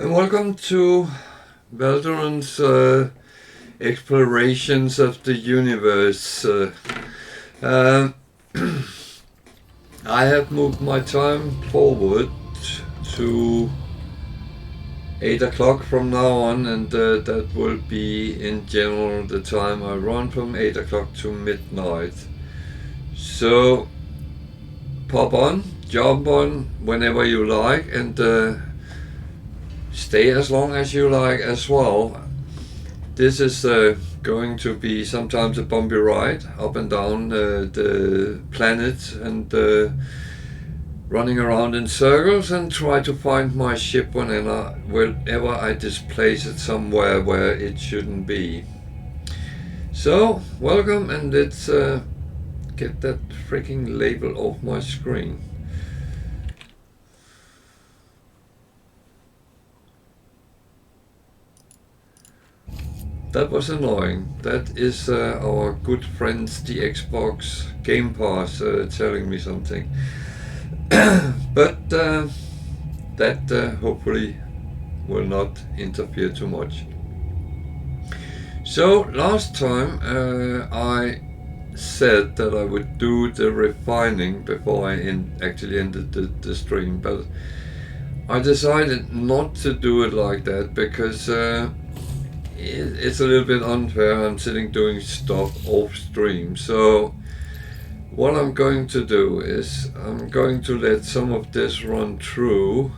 And welcome to Valdoran's explorations of the universe. Uh, I have moved my time forward to 8 o'clock from now on, and that will be in general the time I run from 8 o'clock to midnight. So pop on, jump on whenever you like, and stay as long as you like as well. This is going to be sometimes a bumpy ride up and down the planet and running around in circles and try to find my ship whenever I displace it somewhere where it shouldn't be. So, welcome, and let's get that freaking label off my screen. That was annoying. That is our good friends, the Xbox Game Pass, telling me something. But that hopefully will not interfere too much. So last time I said that I would do the refining before I actually ended the stream, but I decided not to do it like that because it's a little bit unfair. I'm sitting doing stuff off stream. So what I'm going to do is I'm going to let some of this run through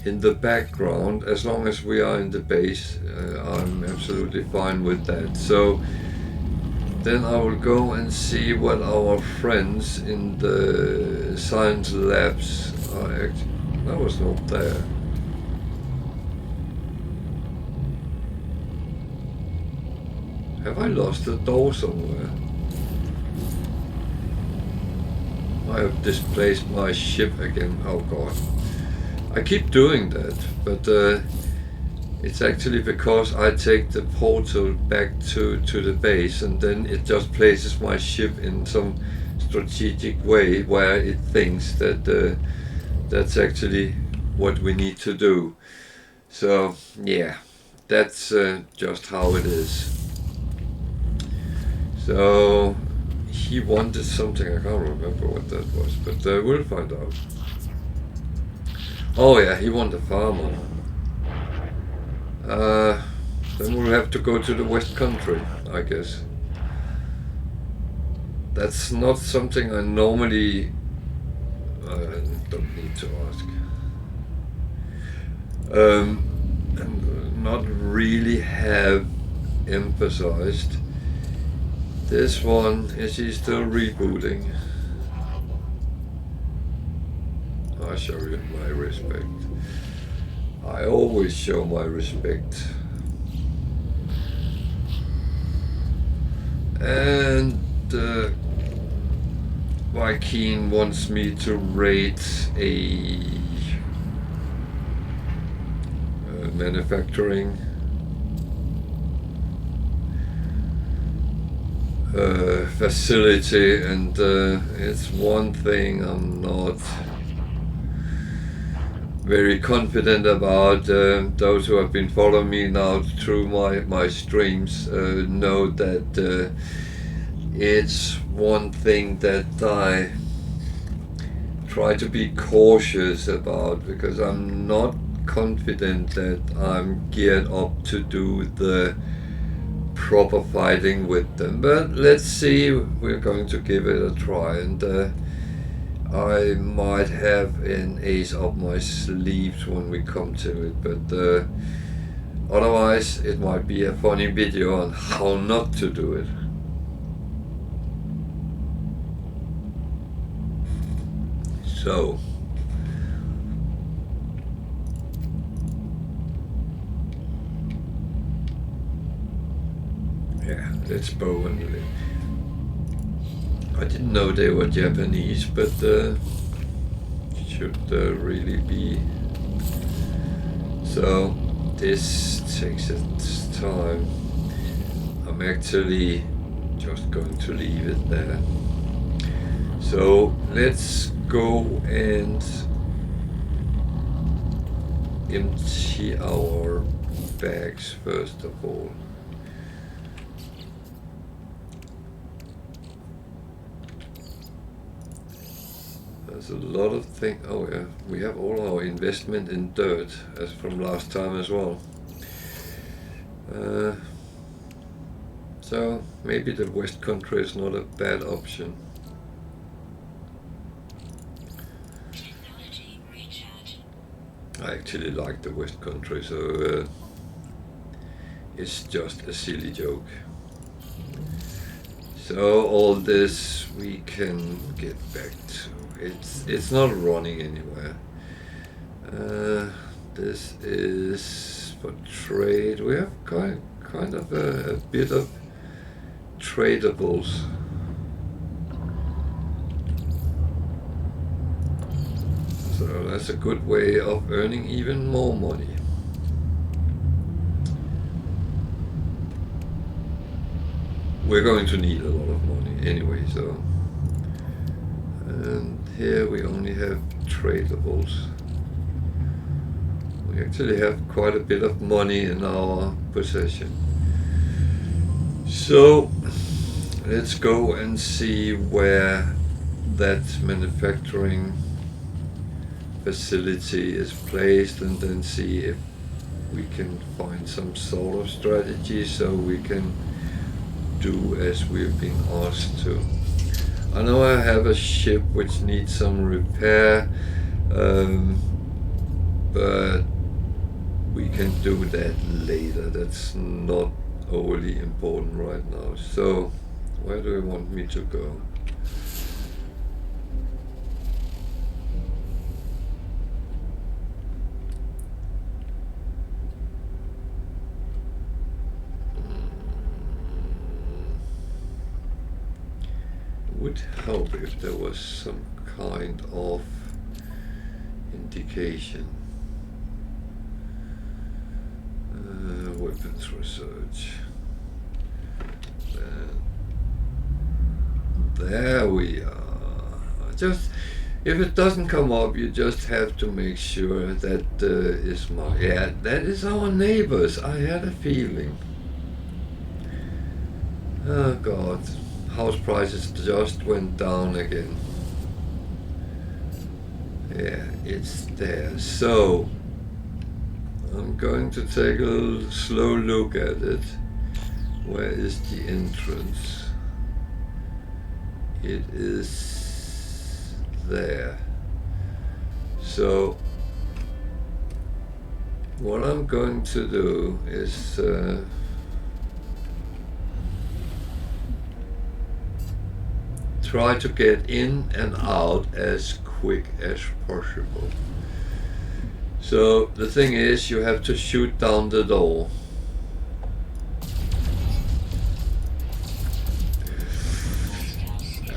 in the background. As long as we are in the base, I'm absolutely fine with that. So then I will go and see what our friends in the science labs are actually. That was not there. Have I lost the door somewhere? I have displaced my ship again. Oh god. I keep doing that, but it's actually because I take the portal back to the base and then it just places my ship in some strategic way where it thinks that that's actually what we need to do. So yeah, that's just how it is. So he wanted something, I can't remember what that was, but we'll find out. Oh yeah, he wanted a farmer. Then we'll have to go to the West Country, I guess. That's not something I normally don't need to ask. And not really have emphasized. This one, is he still rebooting? I show you my respect. I always show my respect. And Vikeen wants me to rate a manufacturing facility, and it's one thing I'm not very confident about. Those who have been following me now through my streams know that it's one thing that I try to be cautious about, because I'm not confident that I'm geared up to do the proper fighting with them. But let's see, we're going to give it a try, and I might have an ace up my sleeves when we come to it, but otherwise it might be a funny video on how not to do it. So yeah, let's bow and live. I didn't know they were Japanese, but should really be. So this takes its time. I'm actually just going to leave it there. So let's go and empty our bags first of all. There's a lot of things. Oh yeah, we have all our investment in dirt as from last time as well. So maybe the West Country is not a bad option. I actually like the West Country, so it's just a silly joke. So all this we can get back to. It's not running anywhere. This is for trade. We have kind of a bit of tradables. So that's a good way of earning even more money. We're going to need a lot of money anyway, so. And here we only have tradables. We actually have quite a bit of money in our possession. So let's go and see where that manufacturing facility is placed, and then see if we can find some sort of strategy so we can do as we've been asked to. I know I have a ship which needs some repair, but we can do that later. That's not overly important right now. So where do you want me to go? Would help if there was some kind of indication. Weapons research. There we are. Just if it doesn't come up, you just have to make sure that is my that is our neighbors. I had a feeling. Oh God. House prices just went down again. Yeah, it's there. So I'm going to take a slow look at it. Where is the entrance? It is there. So what I'm going to do is try to get in and out as quick as possible. So the thing is, you have to shoot down the door.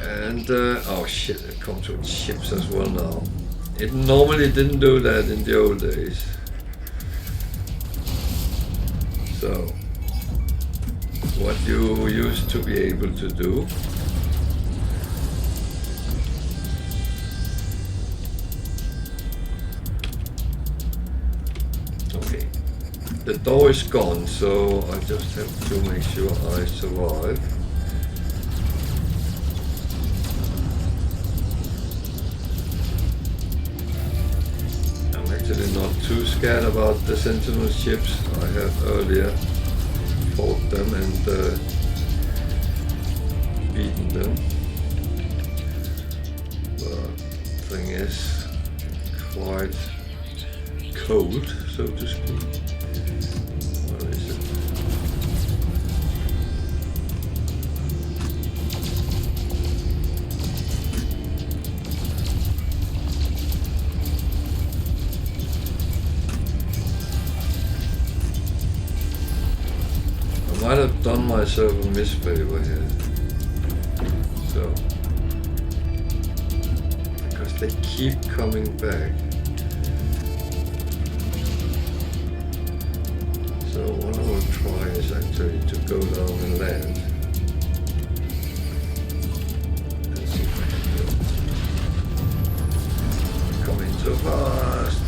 And oh shit, it comes with ships as well now. It normally didn't do that in the old days. So what you used to be able to do the door is gone, so I just have to make sure I survive. I'm actually not too scared about the sentinel ships. I have earlier fought them and beaten them. But the thing is quite cold, so to speak. I might have done myself a misfavor here. So, because they keep coming back. So what I will try is actually to go down and land. And see if I can do it. Coming so fast.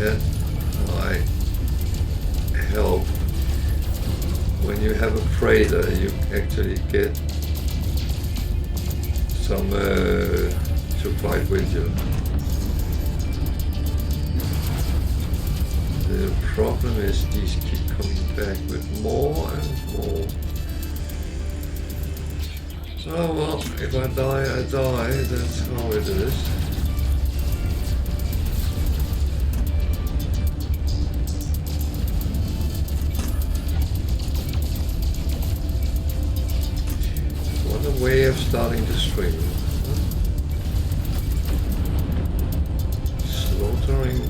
can I help? When you have a freighter, you actually get some to fight with you. The problem is these keep coming back with more and more. Oh well, if I die, I die. That's how it is. What a way of starting the stream. Slaughtering.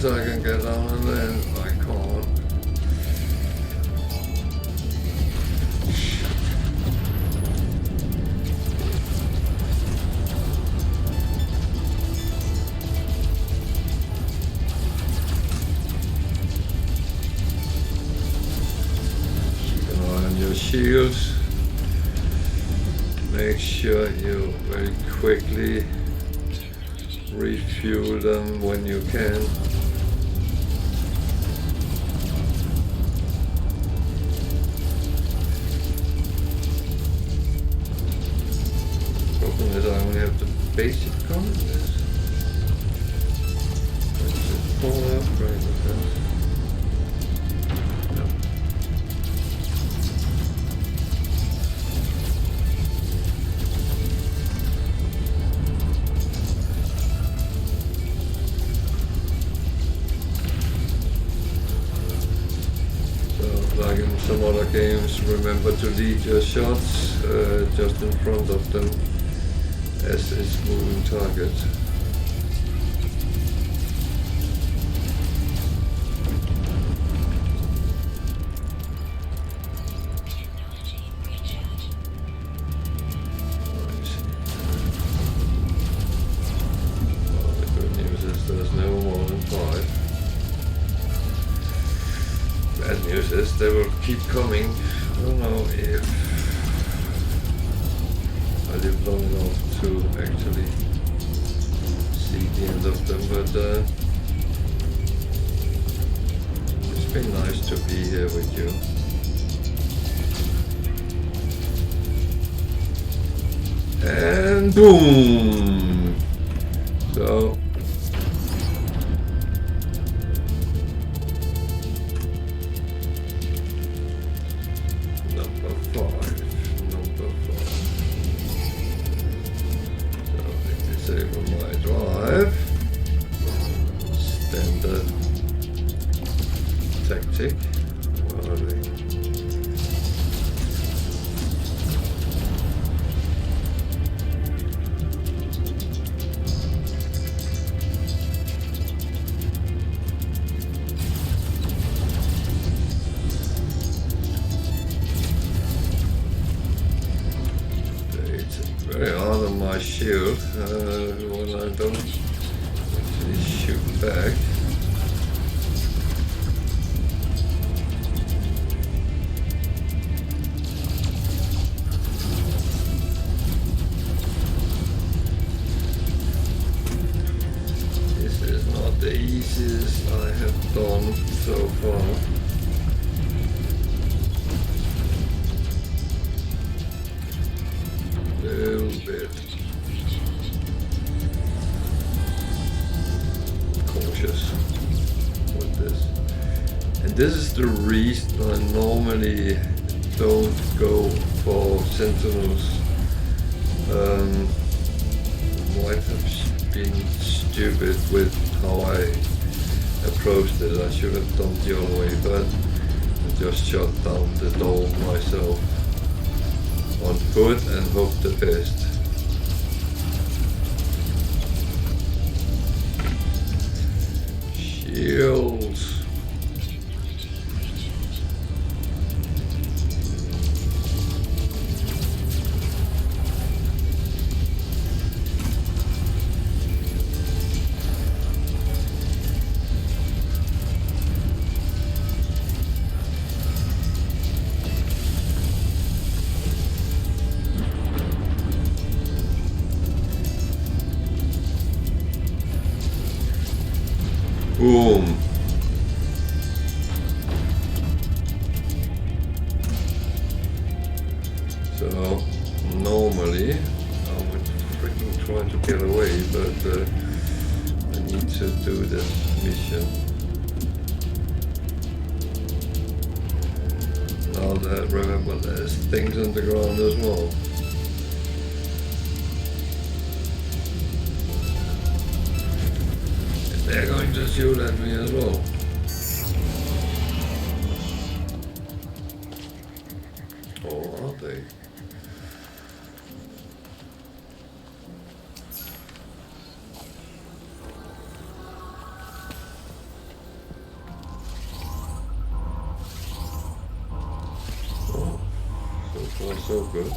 I can get on and then I can't. Keep an eye on your shields. Make sure you very quickly refuel them when you can. Problem is I only have the basic guns. Let's just pull up right now. Like in some other games, remember to lead your shots just in front of them as it's moving target. Well, the good news is there's no more than 5. Bad news is they will keep coming. I don't know if I live long enough to actually see the end of them, but it's been nice to be here with you. And boom! So standard tactic. Where are they? It's very hard on my shield when I don't actually shoot back. This is not the easiest I have done so far. Little bit cautious with this, and this is the reason I normally don't go for sentinels. Might have been stupid with how I approached it. I should have done the other way, but I just shut down the door myself on foot and hope the best. Shields. Boom. So normally I would freaking try to get away, but I need to do this mission. Now that remember there's things on the ground as well. And they're going to shoot at me as well. Or are they? Oh, so far so good.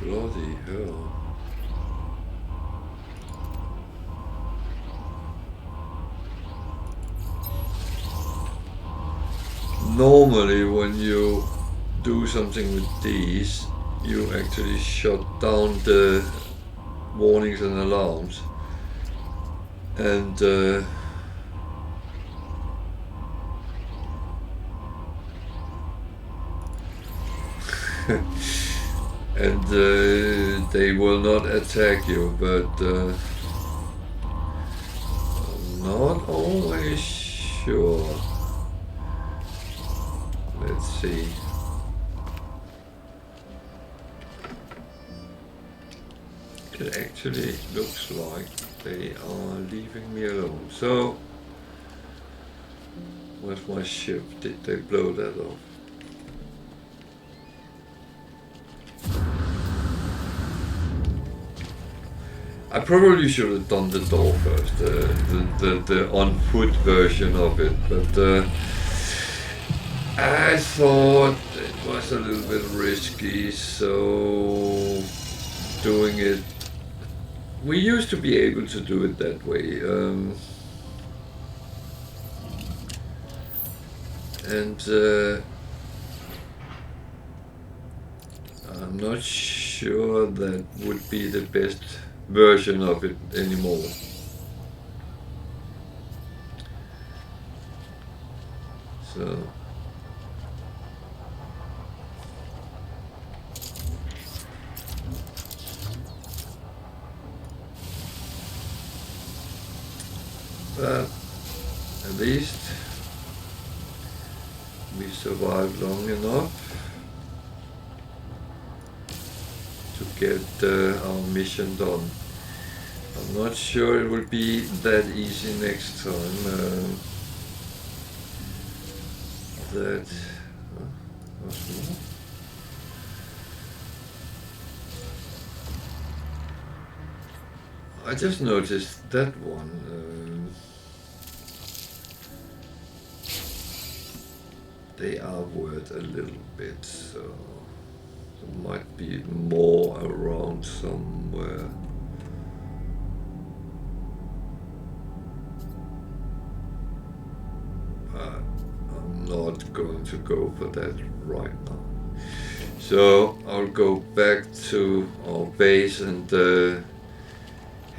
Bloody hell. Normally when you do something with these, you actually shut down the warnings and alarms. And and they will not attack you, but I'm not always sure. Let's see. It actually looks like they are leaving me alone. So, where's my ship? Did they blow that off? I probably should have done the door first, the on foot version of it, but I thought it was a little bit risky, so doing it. We used to be able to do it that way, and I'm not sure that would be the best version of it anymore. So but at least we survived long enough to get our mission done. I'm not sure it will be that easy next time. I just noticed that one. They are worth a little bit, so there might be more around somewhere. But I'm not going to go for that right now. So I'll go back to our base and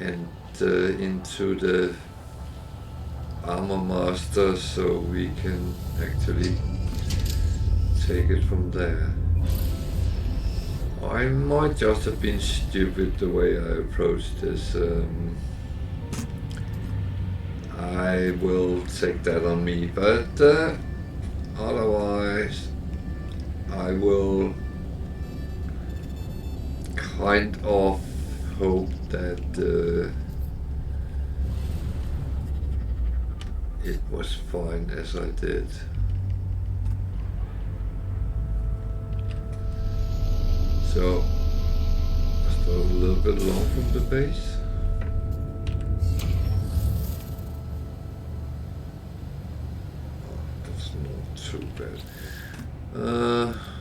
into the armor master so we can actually take it from there. I might just have been stupid the way I approached this. I will take that on me, but otherwise I will kind of hope that it was fine as I did. So, still a little bit long from the base. That's not too bad.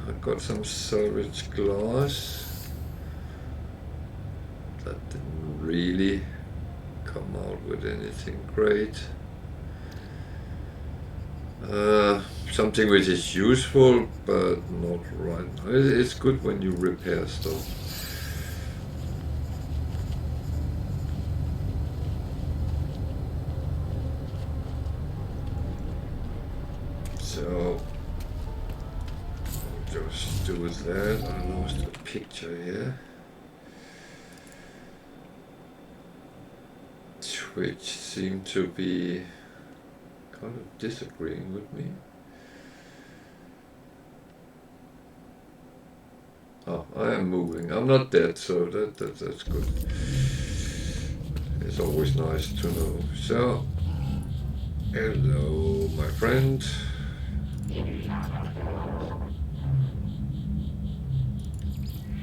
I got some salvage glass. that didn't really come out with anything great. Something which is useful, but not right now. It's good when you repair stuff. So, I'll just do that. I lost a picture here. Which seem to be kind of disagreeing with me. Oh, I am moving. I'm not dead, so that's good. It's always nice to know. So, hello, my friend.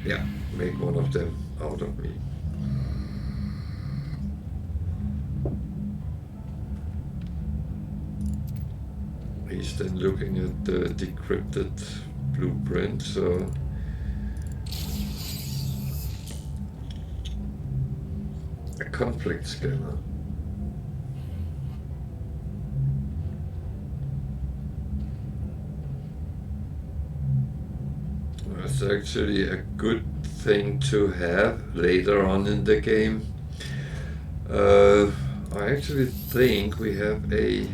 Yeah, make one of them out of me. He's then looking at the decrypted blueprint, so a conflict scanner. That's actually a good thing to have later on in the game. I actually think we have a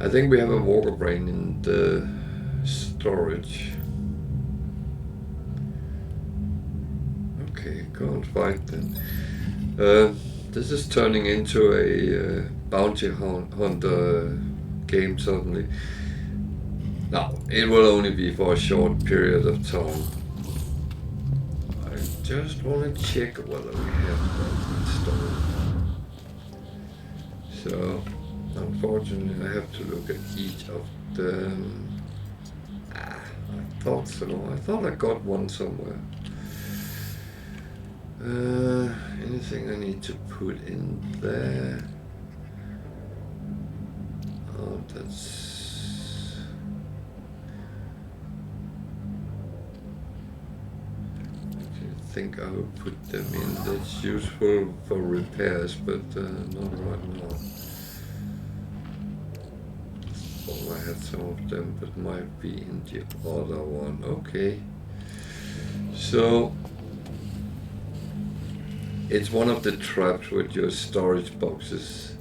I think we have a walker brain in the storage. Okay, go and fight then. This is turning into a bounty hunter game suddenly. Now, it will only be for a short period of time. I just want to check whether we have that installed. So, unfortunately, I have to look at each of them. I thought so. I thought I got one somewhere. Anything I need to put in there? Oh, that's... I think I would put them in. That's useful for repairs, but not right now. Oh, I had some of them, but might be in the other one. Okay. So it's one of the traps with your storage boxes.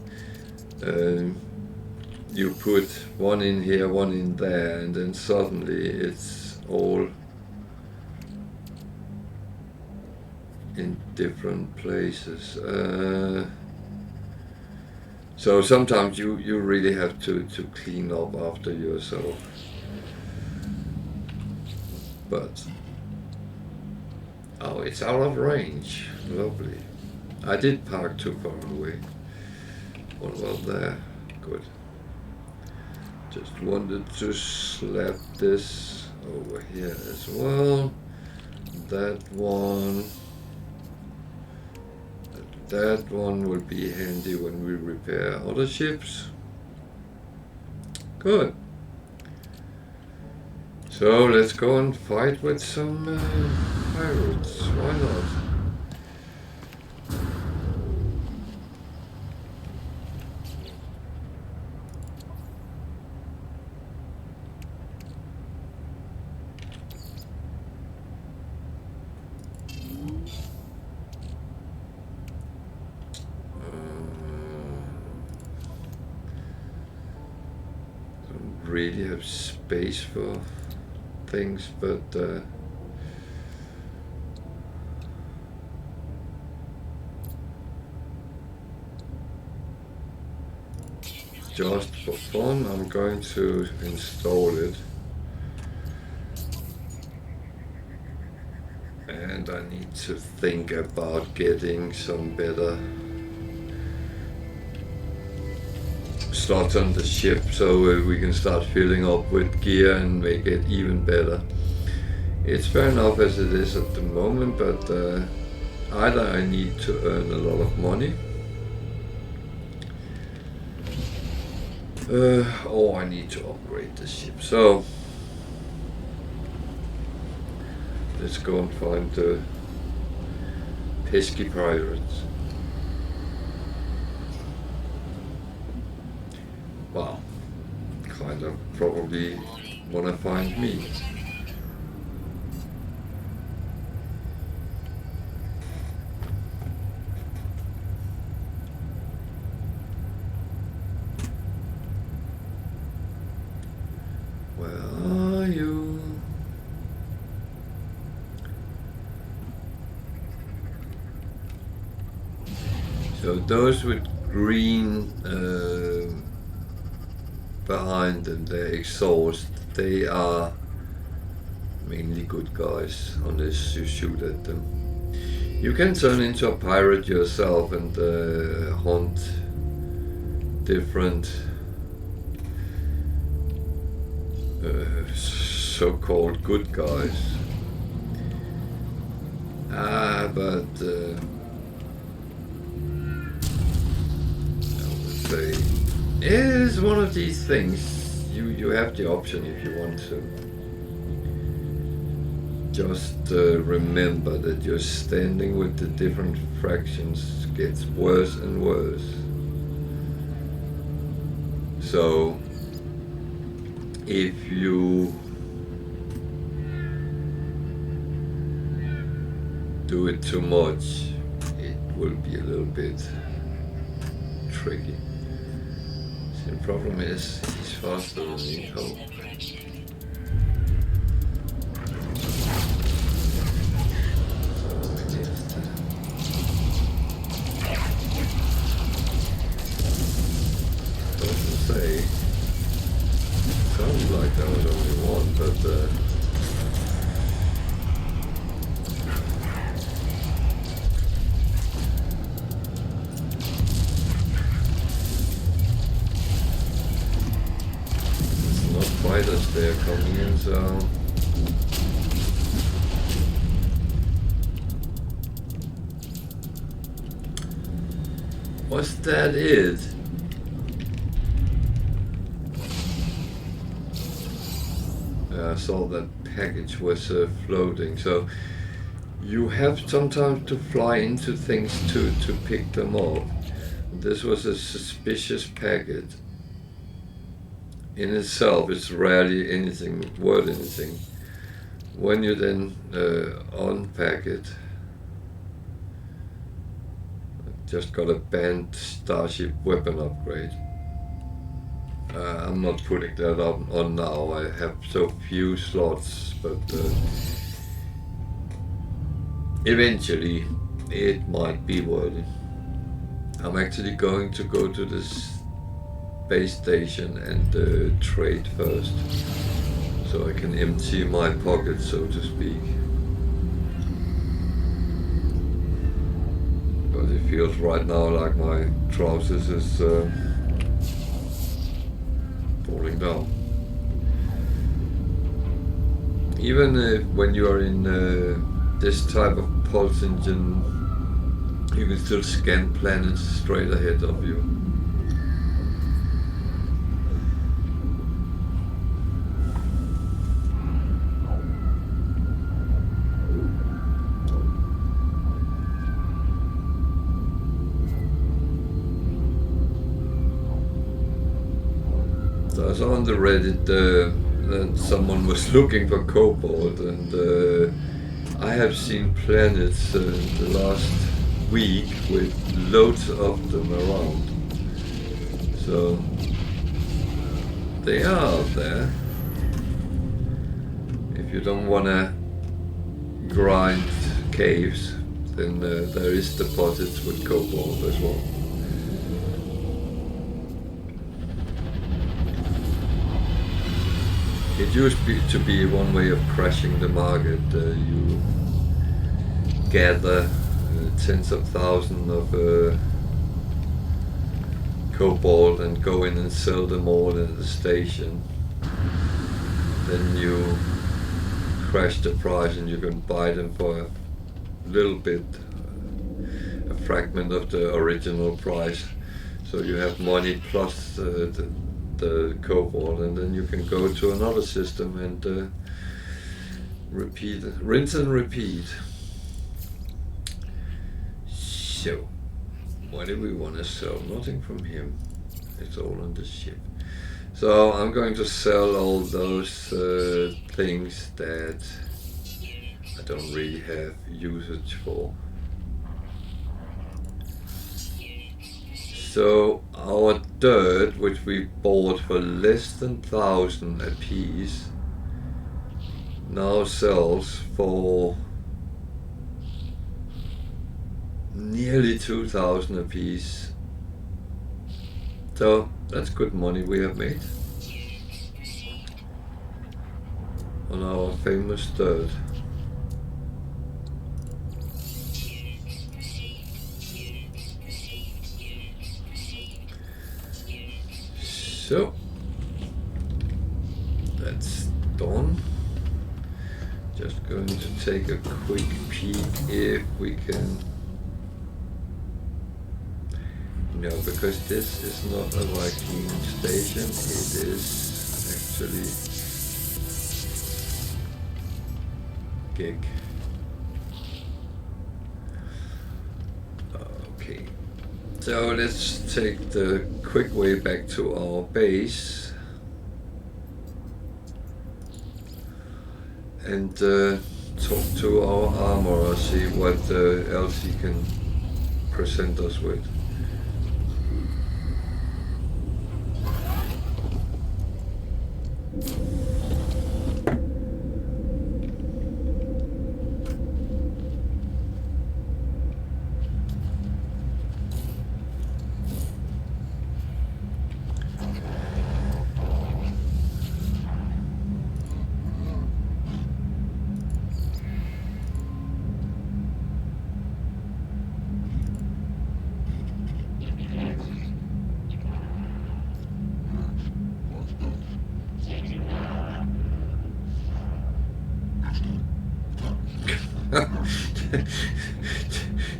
You put one in here, one in there, and then suddenly it's all in different places. So sometimes you really have to clean up after yourself. But oh, it's out of range. Lovely. I did park too far away. What about there? Good. Just wanted to slap this over here as well. That one. That one will be handy when we repair other ships. Good. So let's go and fight with some pirates. Why not? Don't really have space for things, but just for fun, I'm going to install it. And I need to think about getting some better slots on the ship so we can start filling up with gear and make it even better. It's fair enough as it is at the moment, but either I need to earn a lot of money, or I need to upgrade the ship. So let's go and find the pesky pirates. Well, kind of probably wanna find me. Where are you? So those with green behind them, their exhaust, they are mainly good guys unless you shoot at them. You can turn into a pirate yourself and hunt different so-called good guys. But I would say it is one of these things. You have the option if you want to. Just remember that your standing with the different fractions gets worse and worse. So if you do it too much, it will be a little bit tricky. The problem is he's faster than me. Oh. Doesn't say. Sounds like there was only one, but it's not fighters they're coming in, so was that it? I saw that package was floating, so you have sometimes to fly into things to pick them up. This was a suspicious packet. In itself, it's rarely anything worth anything. When you then unpack it, I just got a banned Starship weapon upgrade. I'm not putting that on now. I have so few slots, but eventually it might be worthy. I'm actually going to go to this base station and trade first, so I can empty my pocket, so to speak. But it feels right now like my trousers is falling down. Even when you are in this type of pulse engine, you can still scan planets straight ahead of you. So I saw on the Reddit that someone was looking for cobalt, and I have seen planets in the last week with loads of them around. So they are out there. If you don't want to grind caves, then there is deposits with cobalt as well. It used to be one way of crashing the market. You gather tens of thousands of cobalt and go in and sell them all at the station. Then you crash the price and you can buy them for a little bit, a fragment of the original price. So you have money plus the cobalt, and then you can go to another system and repeat, rinse and repeat. So, what do we want to sell? Nothing from him. It's all on the ship. So I'm going to sell all those things that I don't really have usage for. So our dirt, which we bought for less than 1,000 a piece, now sells for nearly 2,000 a piece. So that's good money we have made on our famous dirt. So that's done. Just going to take a quick peek if we can. No, because this is not a Viking station, it is actually gig. Okay, so let's take the quick way back to our base and talk to our armorer, see what else he can present us with.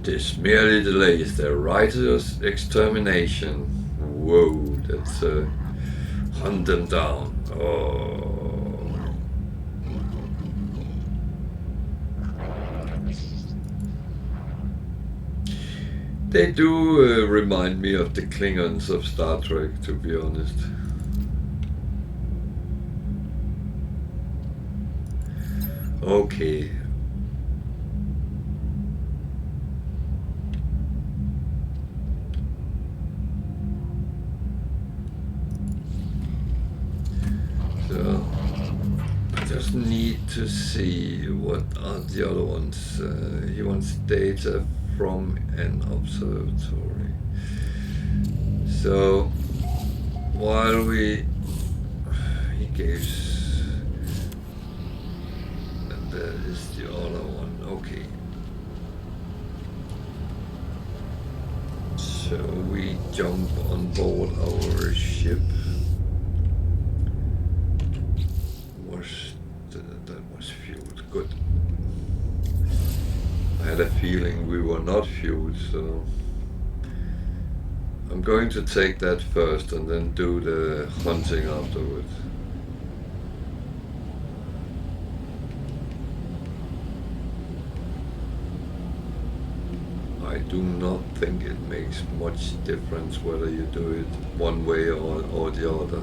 This merely delays the writer's extermination. Whoa, that's hunt them down. Oh. They do remind me of the Klingons of Star Trek, to be honest. Okay. So I just need to see what are the other ones. He wants data from an observatory. So while he gives, and that is the other one. Okay. So we jump on board our ship. That was fueled. Good. I had a feeling we were not fueled, so I'm going to take that first and then do the hunting afterwards. I do not think it makes much difference whether you do it one way or the other.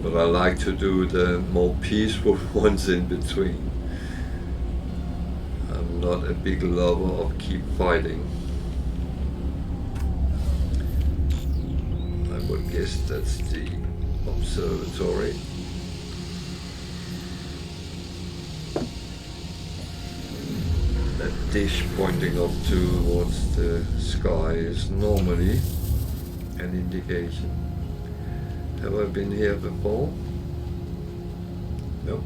But I like to do the more peaceful ones in between. I'm not a big lover of keep fighting. I would guess that's the observatory. That dish pointing up towards the sky is normally an indication. Have I been here before? No.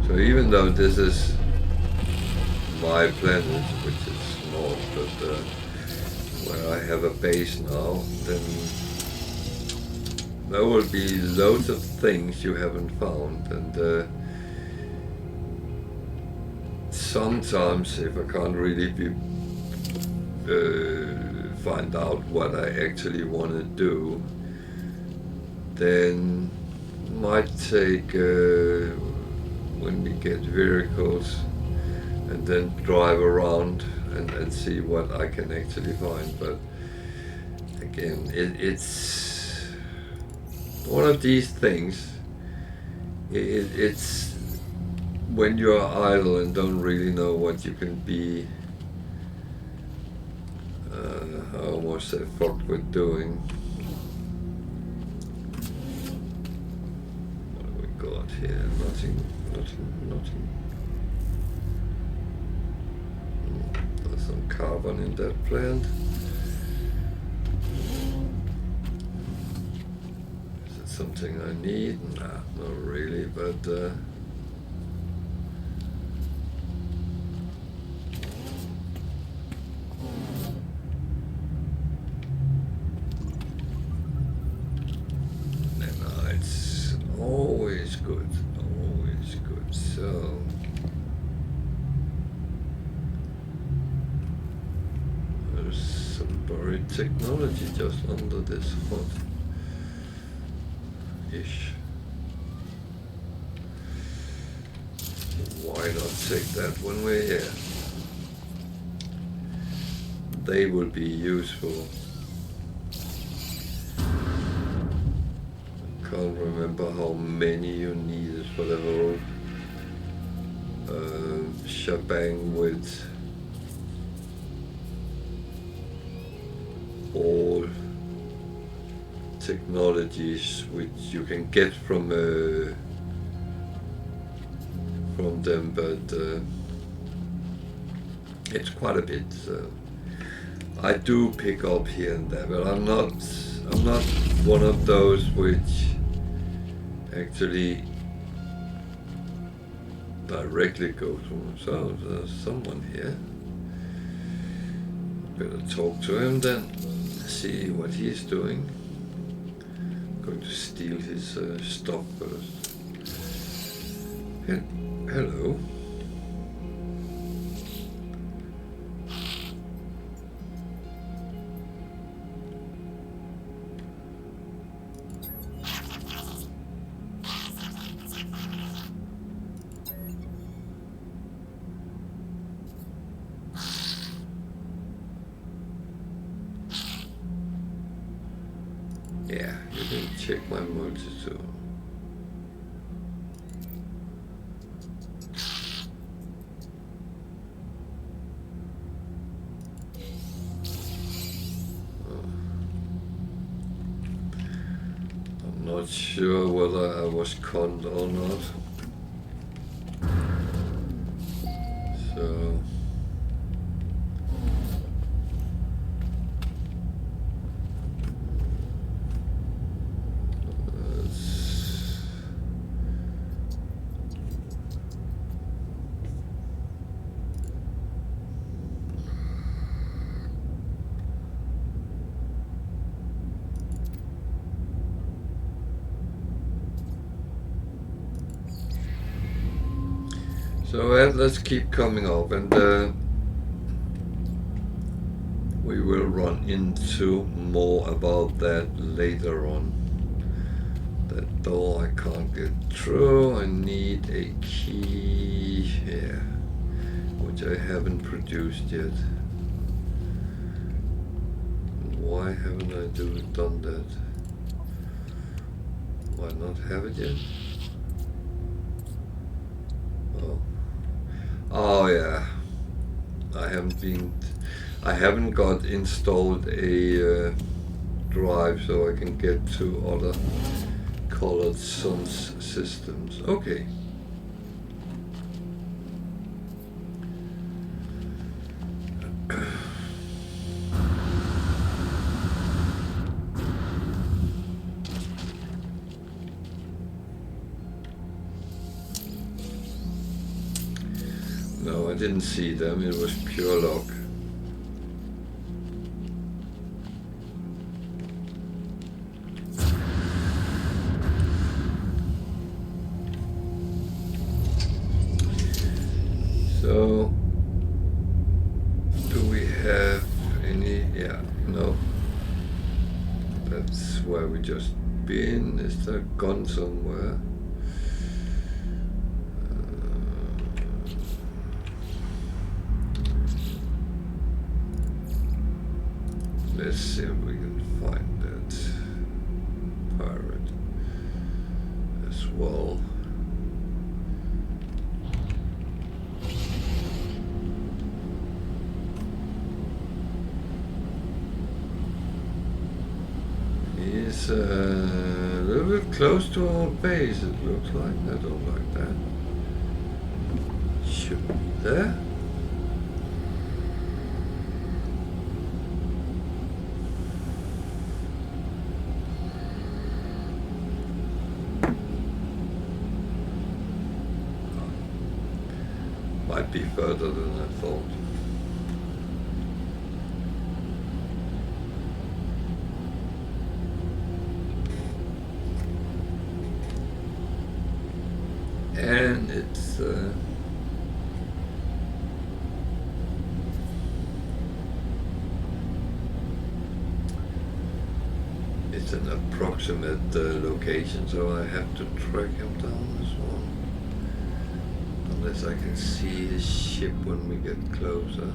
So even though this is my planet, which is not, but where I have a base now, then there will be loads of things you haven't found, and sometimes if I can't really find out what I actually want to do, then might take when we get vehicles and then drive around and see what I can actually find. But again, it's one of these things. It's when you're idle and don't really know what you can be, I almost say fucked with doing. What have we got here? Nothing. There's some carbon in that plant. Is it something I need? Nah, not really, but it's always good, always good. So there's some buried technology just under this hot-ish. Why not take that when we're here? They will be useful. Can't remember how many you needed for the whole shebang with all technologies which you can get from them, but it's quite a bit. I do pick up here and there, but I'm not one of those which actually directly go through. So there's someone here. Better talk to him then. See what he's doing. I'm going to steal his stuff first. Hello. Yeah, you can check my multi-tool. I'm not sure whether I was conned or not. So let's keep coming up, and we will run into more about that later on. That door I can't get through. I need a key here, which I haven't produced yet. Why haven't I done that? Why not have it yet? Oh yeah, I haven't got installed a drive so I can get to other colored suns systems. Okay. No, I didn't see them, it was pure luck. be in? Is there a gun somewhere? Let's see if we can find that pirate as well. He's a little bit close to our base, it looks like. I don't like that. Should be there. Might be further than I thought. And it's an approximate location, so I have to track him down as well. Unless I can see his ship when we get closer.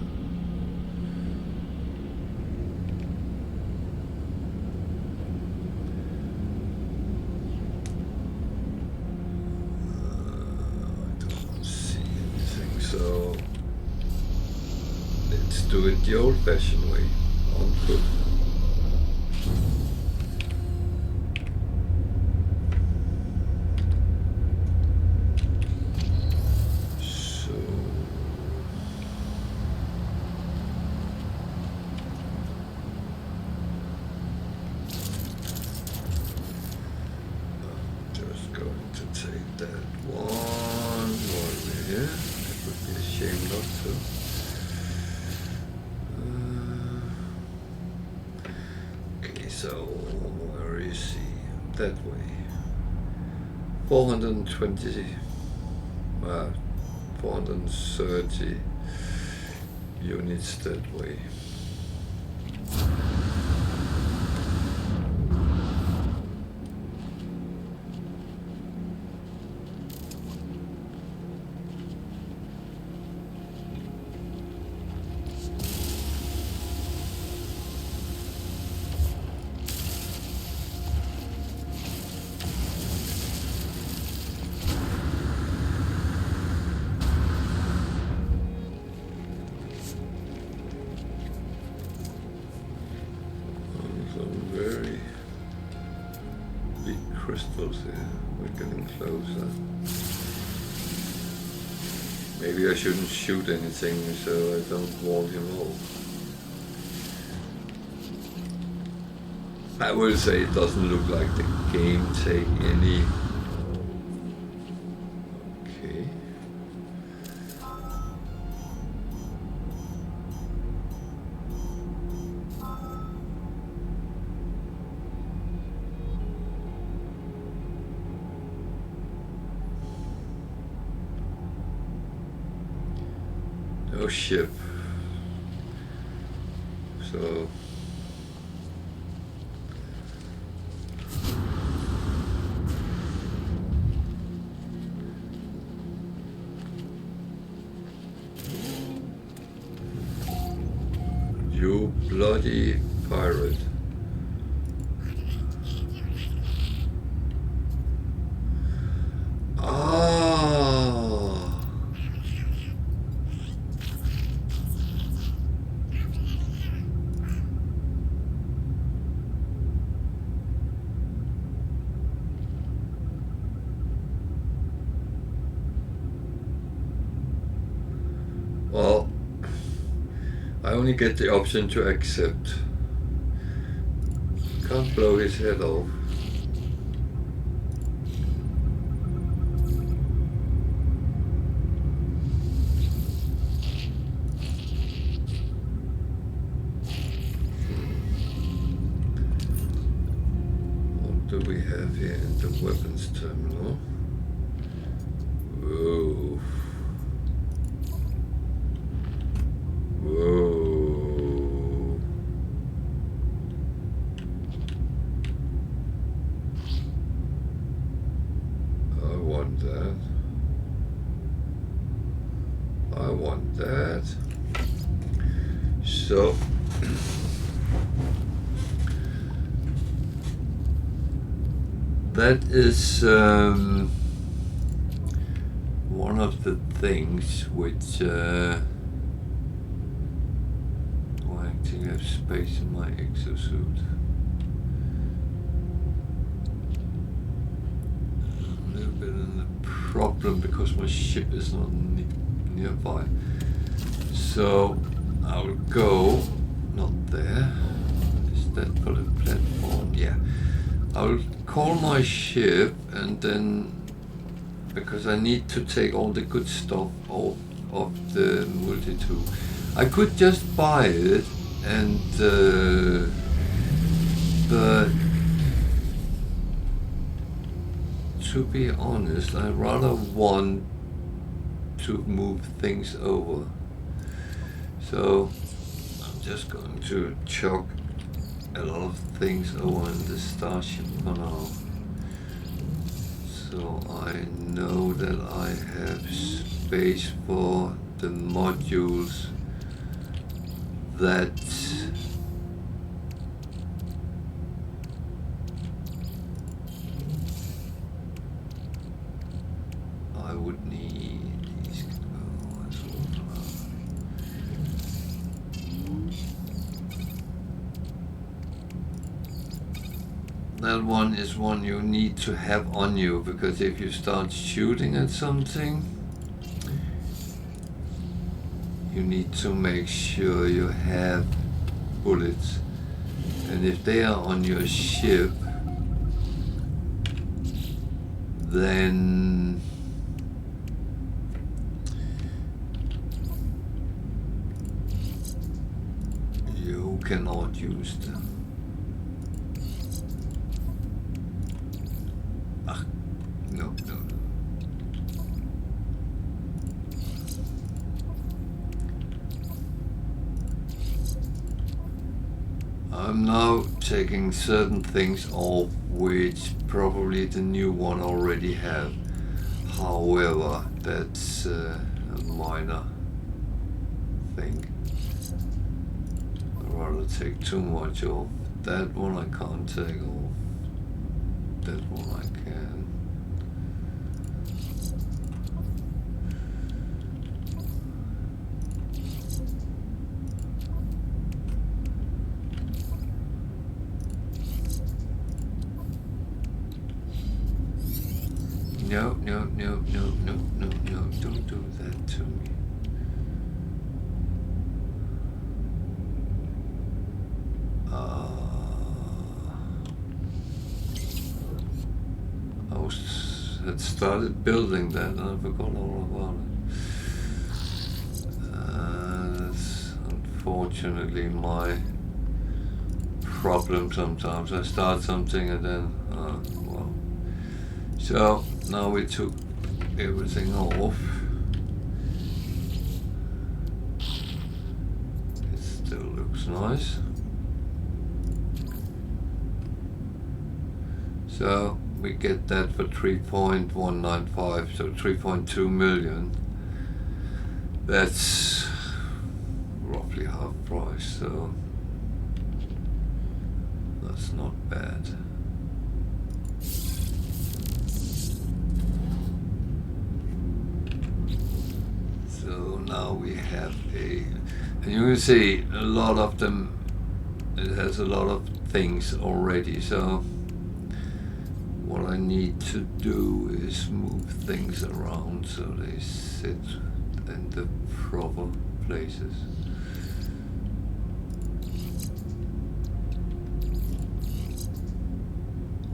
So let's do it the old-fashioned way, on foot. So I'm just going to take that one while we're here. Would be a shame not to. Okay, so where is he? That way. 420, 430 units that way. Very big crystals here. We're getting closer. Maybe I shouldn't shoot anything so I don't wall him off. I will say it doesn't look like the game take any. Okay. No ship. So you bloody pirate. Well, I only get the option to accept. Can't blow his head off. What do we have here in the weapons terminal? Whoa. Whoa. want that. I want that. So that is one of the things which I actually have space in my exosuit. A little bit of a problem because my ship is not nearby. So I'll go, not there. Is that for the platform? Yeah. I'll call my ship and then, because I need to take all the good stuff out of the multi-tool. I could just buy it and but to be honest, I rather want to move things over. So I'm just going to chuck a lot of things over in the starship for now. So I know that I have space for the modules that I would need. These can go as well. That one is one you need to have on you, because if you start shooting at something, you need to make sure you have bullets. And if they are on your ship, then you cannot use them. No. I'm now taking certain things off which probably the new one already have. However, that's a minor thing. I'd rather take too much off. That one I can't take off. That one I can. No, don't do that to me. I had started building that and I forgot all about it. That's unfortunately my problem sometimes. I start something and then, well. So now we took everything off. It still looks nice. So we get that for 3.195, so 3.2 million. That's roughly half price, so that's not bad. So now we have and you can see a lot of them, it has a lot of things already, so what I need to do is move things around so they sit in the proper places.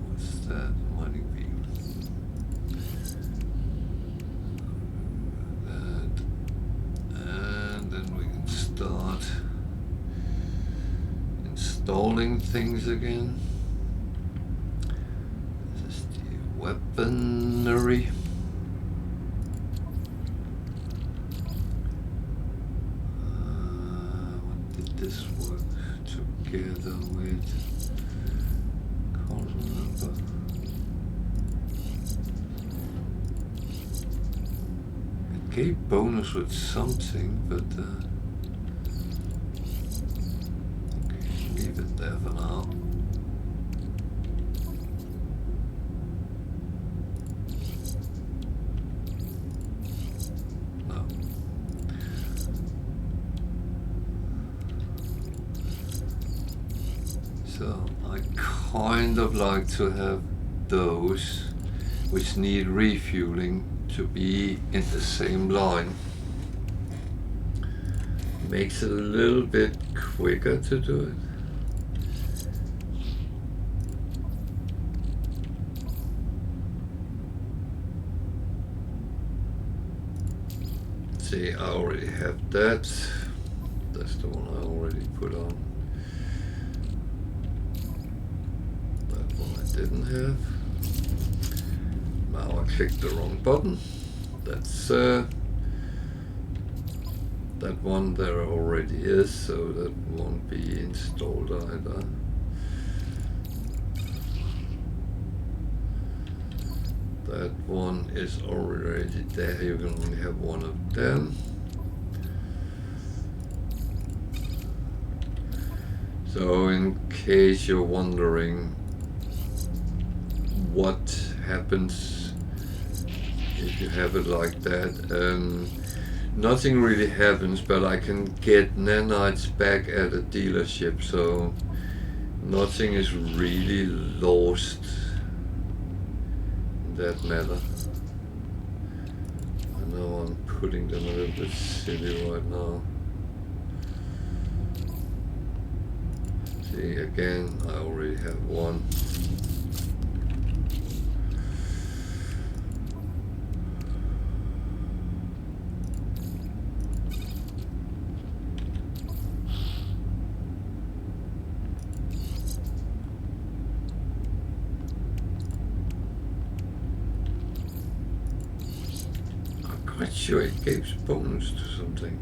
What's that? Mining beam. That. And then we can start installing things again. Weaponry. What did this work together with? Can't remember. gave bonus with something, but leave it there for now. No. So I kind of like to have those which need refueling to be in the same line. Makes it a little bit quicker to do it. See, I already have that. That's the one I already put on. That one I didn't have. Now I clicked the wrong button. That's that one there already is, so that won't be installed either. That one is already there. You can only have one of them. So in case you're wondering what happens if you have it like that, nothing really happens, but I can get nanites back at a dealership, so nothing is really lost in that matter. I know I'm putting them a little bit silly right now. See, again, I already have one. Quite sure it gives bonus to something.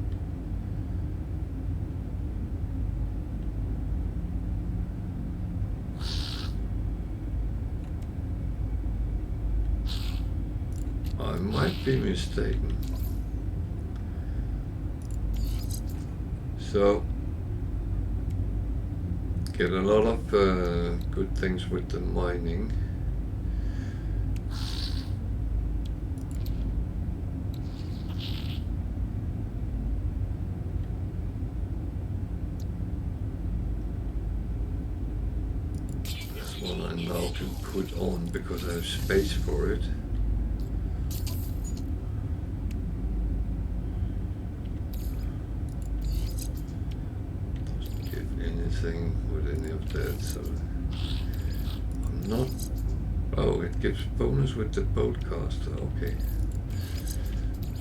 I might be mistaken. So, get a lot of good things with the mining. One I now can put on because I have space for it. Doesn't give anything with any of that, so I'm not. Oh, it gives bonus with the boatcaster. Okay.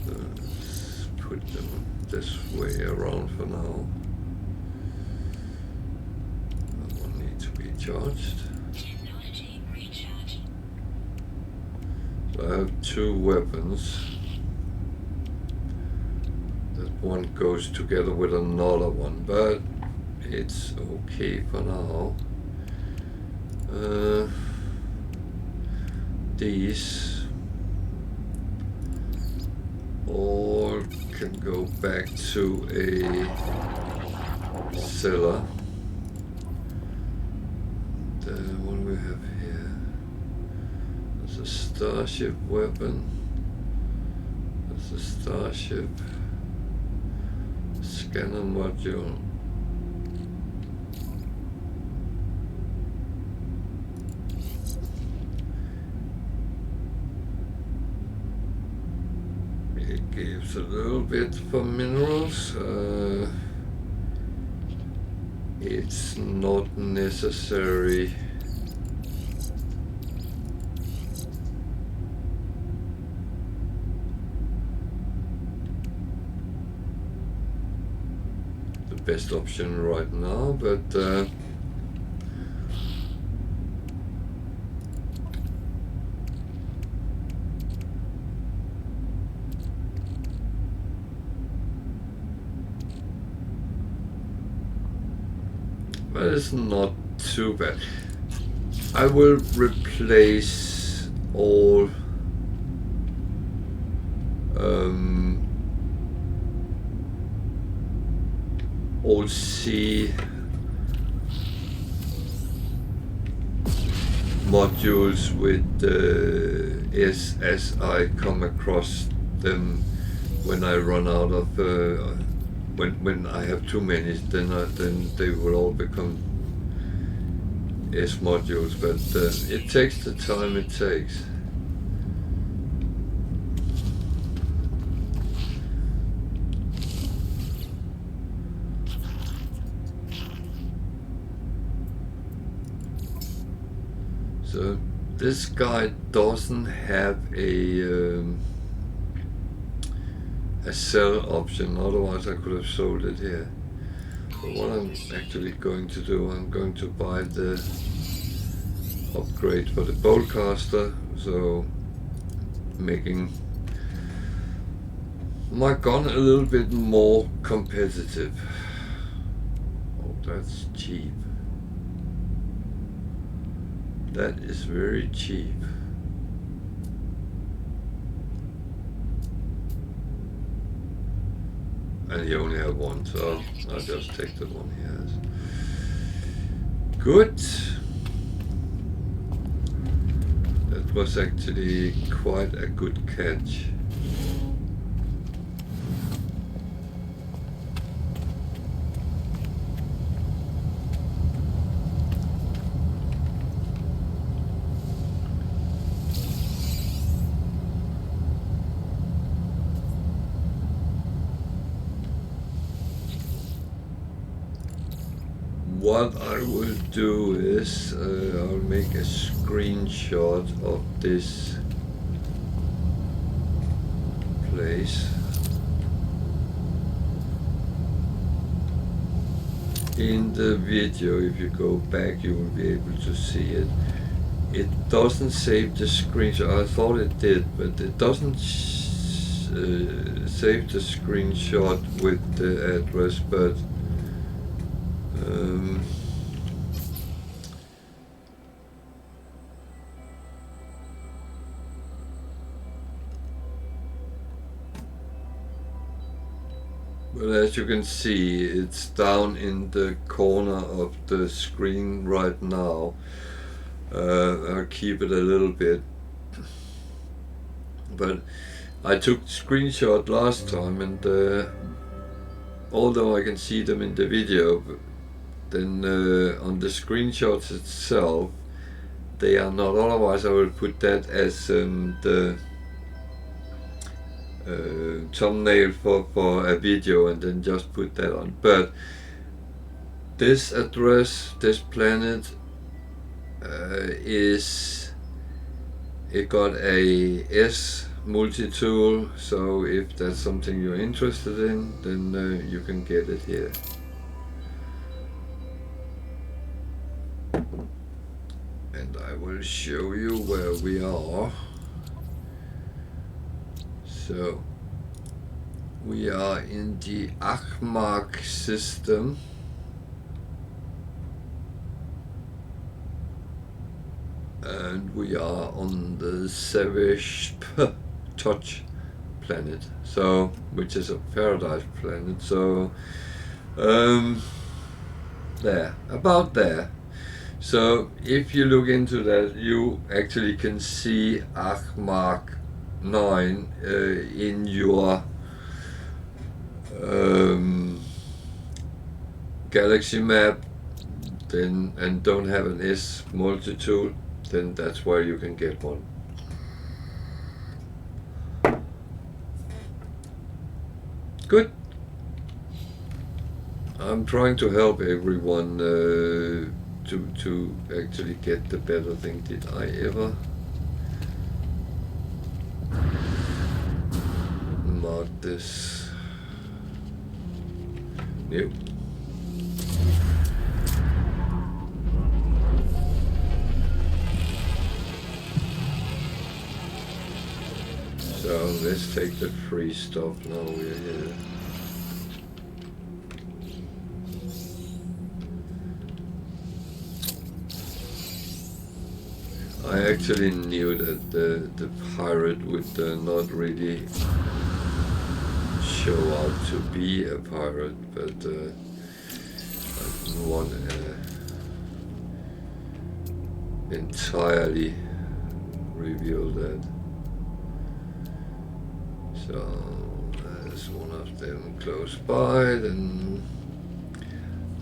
So let's put them this way around for now. That one needs to be charged. I have two weapons. That one goes together with another one, but it's okay for now. These all can go back to a cellar. What do we have here? There's a starship weapon. There's a starship scanner module. It gives a little bit for minerals. It's not necessary. The best option right now, but it's not too bad. I will replace all all C modules with S as I come across them. When I run out of when I have too many, then they will all become S modules, but it takes the time it takes. So this guy doesn't have a sell option, otherwise I could have sold it here. But what I'm actually going to do, I'm going to buy the upgrade for the bowcaster, so making my gun a little bit more competitive. Oh, that's cheap. That is very cheap. And you only have one, so I'll just take the one he has. Good. That was actually quite a good catch. What I will do is I'll make a screenshot of this place. In the video, if you go back, you will be able to see it. It doesn't save the screenshot. I thought it did, but it doesn't save the screenshot with the address, but well, as you can see, it's down in the corner of the screen right now. I'll keep it a little bit, but I took screenshot last time, and although I can see them in the video, then on the screenshots itself they are not. Otherwise I will put that as the thumbnail for a video and then just put that on. But this address, this planet, it got a S multi-tool, so if that's something you're interested in, then you can get it here. And I will show you where we are. So we are in the Achmark system. And we are on the Savage Touch planet, so which is a paradise planet. So there, about there. So if you look into that, you actually can see Achmark 9 in your galaxy map, then, and don't have an S multi-tool, then that's where you can get one. Good. I'm trying to help everyone to actually get the better thing. Did I ever mark this? Nope. So let's take the free stuff now we're here. I actually knew that the pirate would not really show out to be a pirate, but want entirely reveal that. So there's one of them close by, then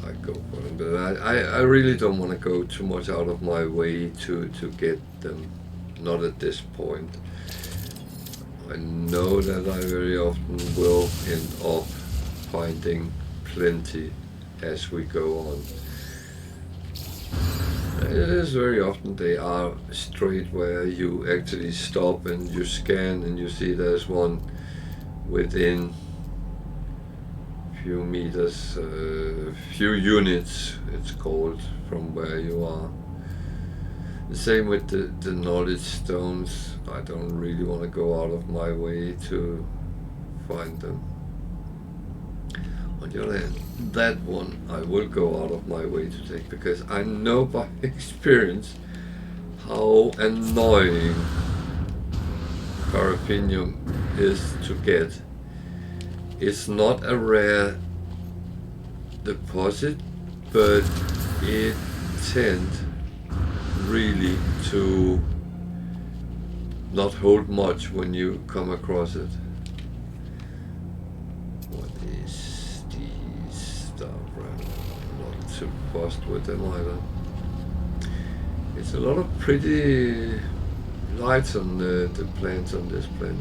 I go for them. But I really don't want to go too much out of my way to get them. Not at this point. I know that I very often will end up finding plenty as we go on. It is very often they are straight where you actually stop and you scan and you see there's one within few meters, few units it's called, from where you are. The same with the knowledge stones. I don't really want to go out of my way to find them. On the other hand, that one I will go out of my way to take, because I know by experience how annoying paraffinium is to get. It's not a rare deposit, but it tends really to not hold much when you come across it. What is these stuff? Not too fussed with them either. It's a lot of pretty lights on the plants on this planet.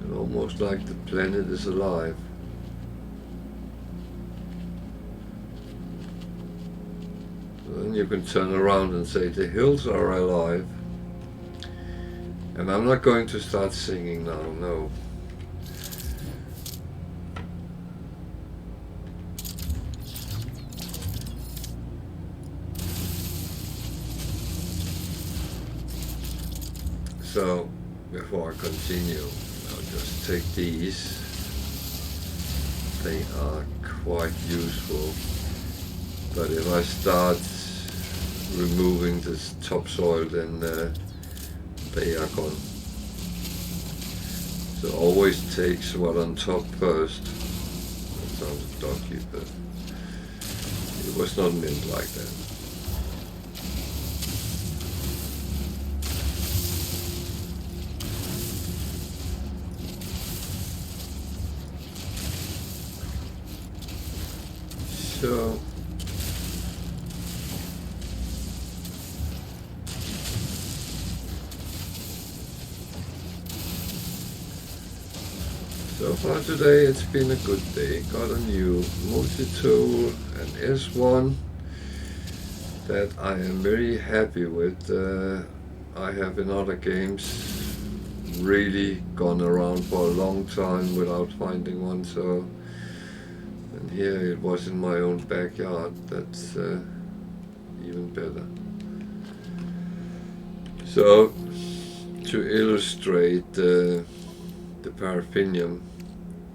It's almost like the planet is alive. Then you can turn around and say the hills are alive. And I'm not going to start singing now, no. So, before I continue, I'll just take these. They are quite useful. But if I start removing this topsoil, then they are gone. So always takes what on top first. That sounds dodgy, but it was not meant like that. So far today it's been a good day. Got a new multi-tool, an S1 that I am very happy with. I have in other games really gone around for a long time without finding one, so and here it was in my own backyard. That's even better. So to illustrate the paraffinium,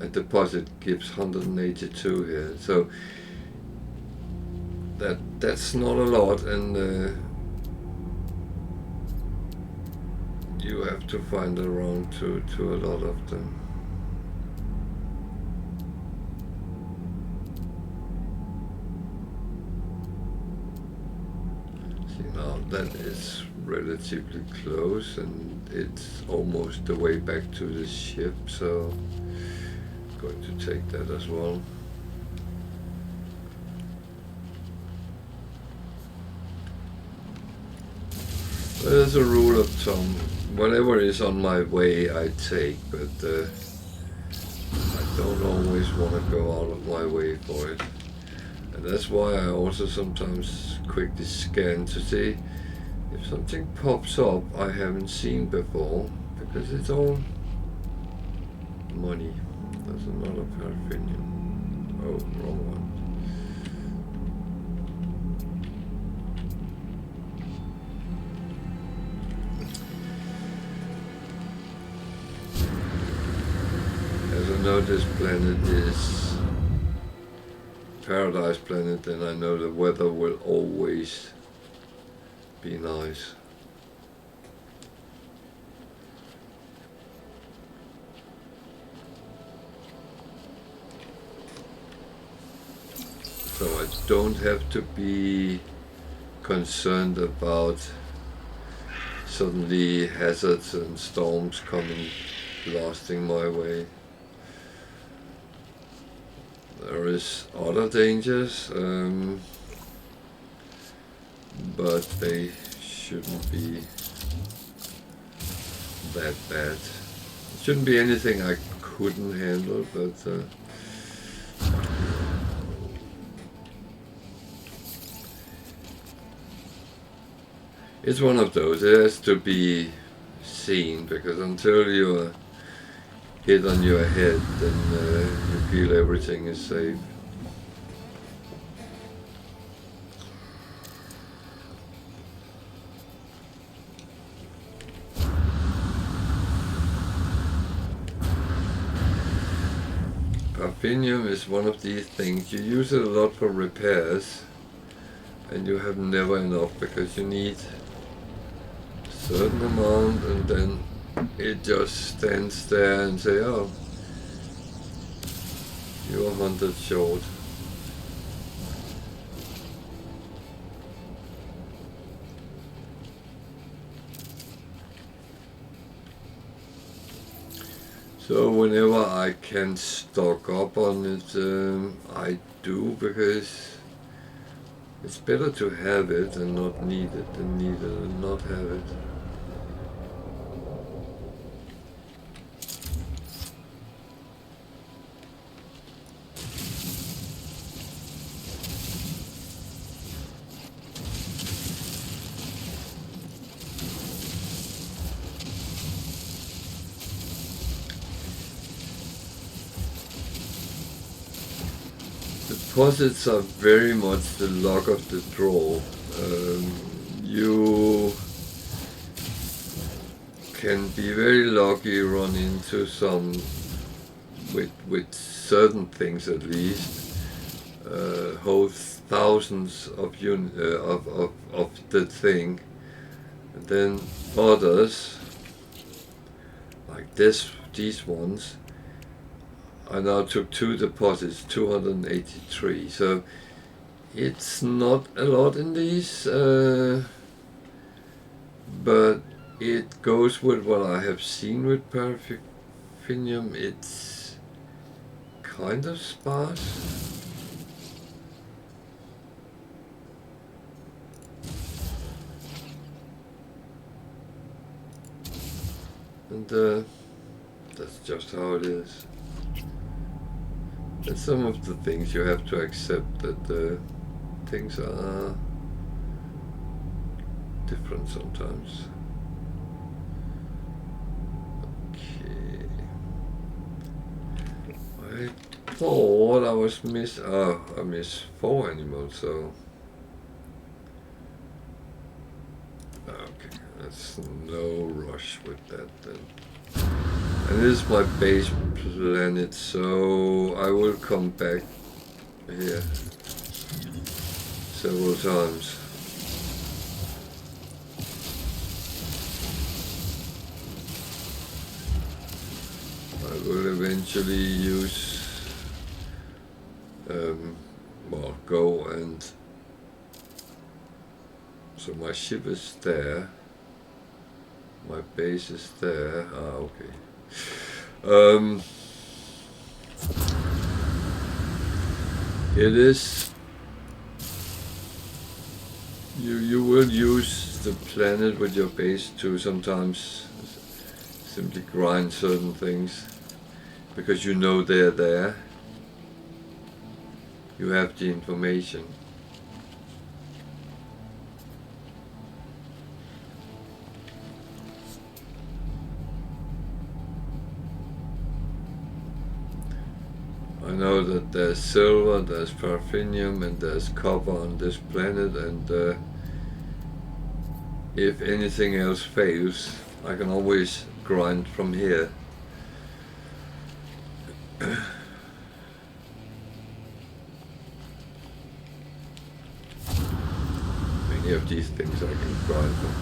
a deposit gives 182 here, so that's not a lot, and you have to find around to a lot of them. See, now that is relatively close and it's almost the way back to the ship, so I'm going to take that as well. There's a rule of thumb, whatever is on my way I take, but I don't always want to go out of my way for it. And that's why I also sometimes quickly scan to see if something pops up I haven't seen before, because it's all money. There's another paraffinium. Oh, wrong one. As I know this planet is paradise planet, then I know the weather will always be nice. So I don't have to be concerned about suddenly hazards and storms coming blasting my way. There is other dangers, but they shouldn't be that bad. It shouldn't be anything I couldn't handle, but it's one of those. It has to be seen, because until you're hit on your head, then you feel everything is safe. Parfinium is one of these things. You use it a lot for repairs, and you have never enough, because you need a certain amount, and then it just stands there and say, oh, you're 100 short. So whenever I can stock up on it, I do, because it's better to have it and not need it than need it and not have it. Deposits are very much the luck of the draw. You can be very lucky, run into some with certain things at least, hold thousands of the thing, and then others like these ones. I now took 2 deposits, 283, so it's not a lot in these, but it goes with what I have seen with Parfinium. It's kind of sparse. And that's just how it is. And some of the things you have to accept, that things are different sometimes. Okay. I thought I was I missed 4 animals, so okay, that's no rush with that then. And this is my base planet, so I will come back here several times. I will eventually use, go and, so my ship is there, my base is there, okay. It is, you will use the planet with your base to sometimes simply grind certain things, because you know they're there, you have the information. I know that there's silver, there's Parfinium, and there's copper on this planet, and if anything else fails, I can always grind from here. Many of these things I can grind from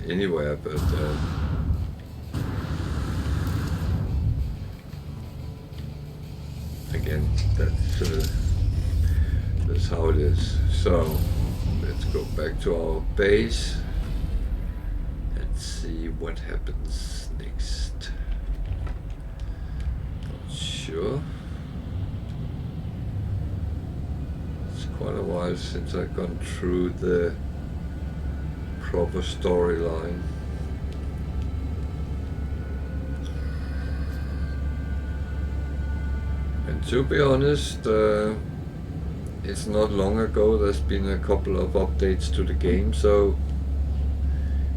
anywhere, but again, that's That's how it is. So let's go back to our base and see what happens next. Not sure. It's quite a while since I've gone through the proper storyline. And to be honest, it's not long ago. There's been a couple of updates to the game, so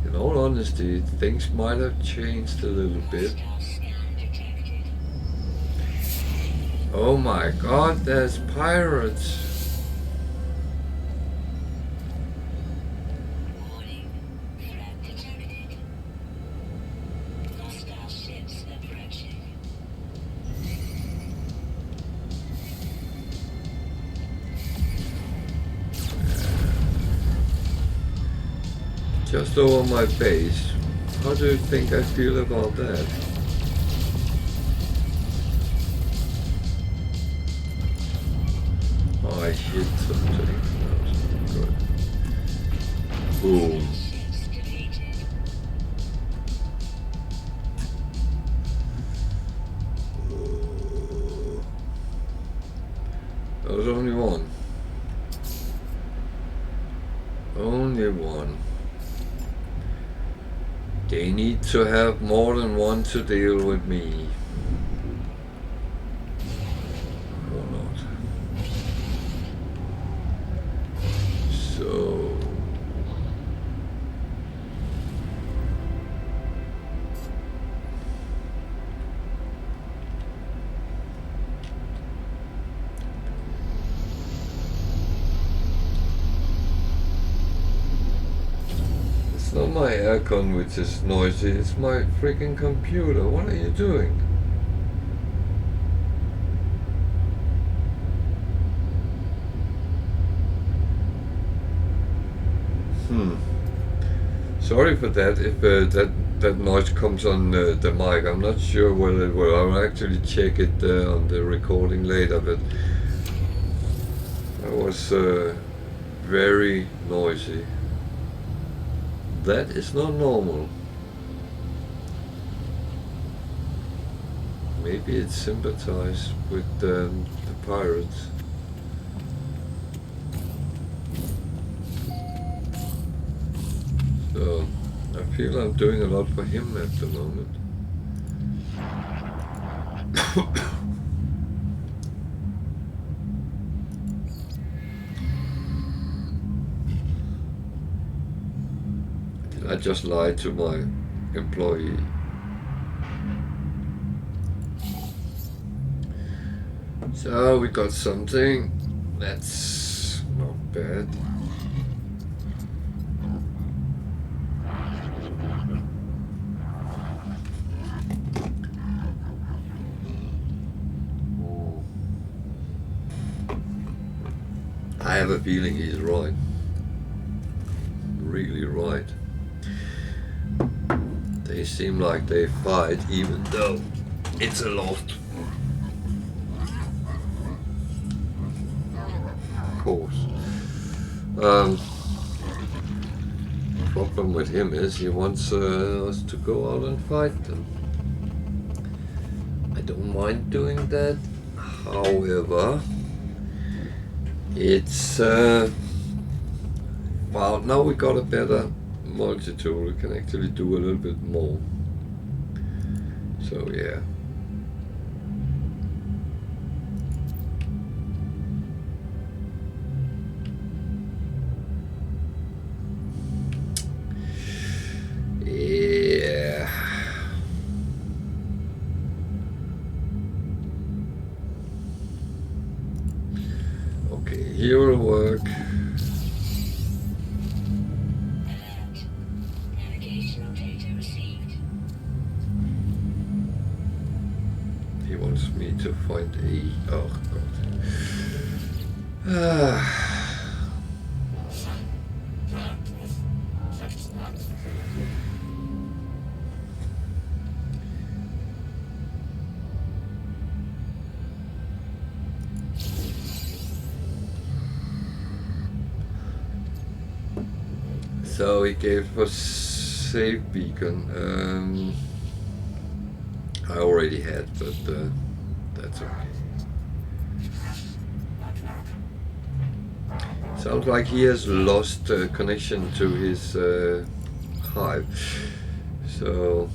in all honesty, things might have changed a little bit. Oh my god, there's pirates! Just over my base. How do you think I feel about that? Oh, I hit something. That was not good. Boom. That was only one. Only one. They need to have more than one to deal with me. Or not. So... It's not my aircon which is noisy, it's my freaking computer. What are you doing? Sorry for that, if that noise comes on the mic. I'm not sure whether it will. I'll actually check it on the recording later, but that was very noisy. That is not normal. Maybe it's sympathized with the pirates. So I feel I'm doing a lot for him at the moment. Did I just lie to my employee? So we got something. That's not bad. I have a feeling he's right. Really right. They seem like they fight even though it's a lot. Of course. Problem with him is he wants us to go out and fight them. I don't mind doing that. However, it's well, now we got a better multi-tool. We can actually do a little bit more. So yeah. Yeah. Okay, here will work. Navigational data received. He wants me to find a... Oh god. So he gave for save beacon. I already had, but that's okay. Sounds like he has lost connection to his hive. So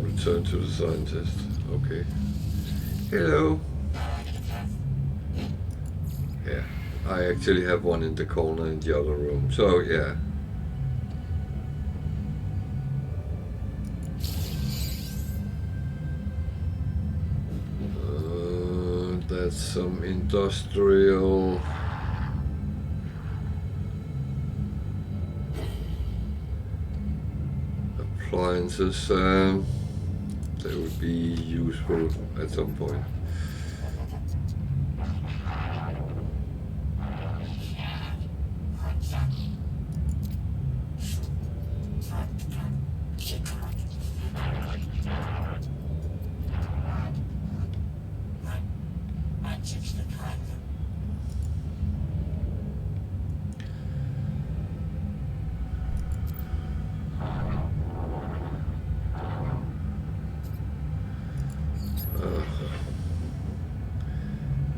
return to the scientist. Okay. Hello. Yeah, I actually have one in the corner in the other room. So yeah. That's some industrial appliances. They would be useful at some point.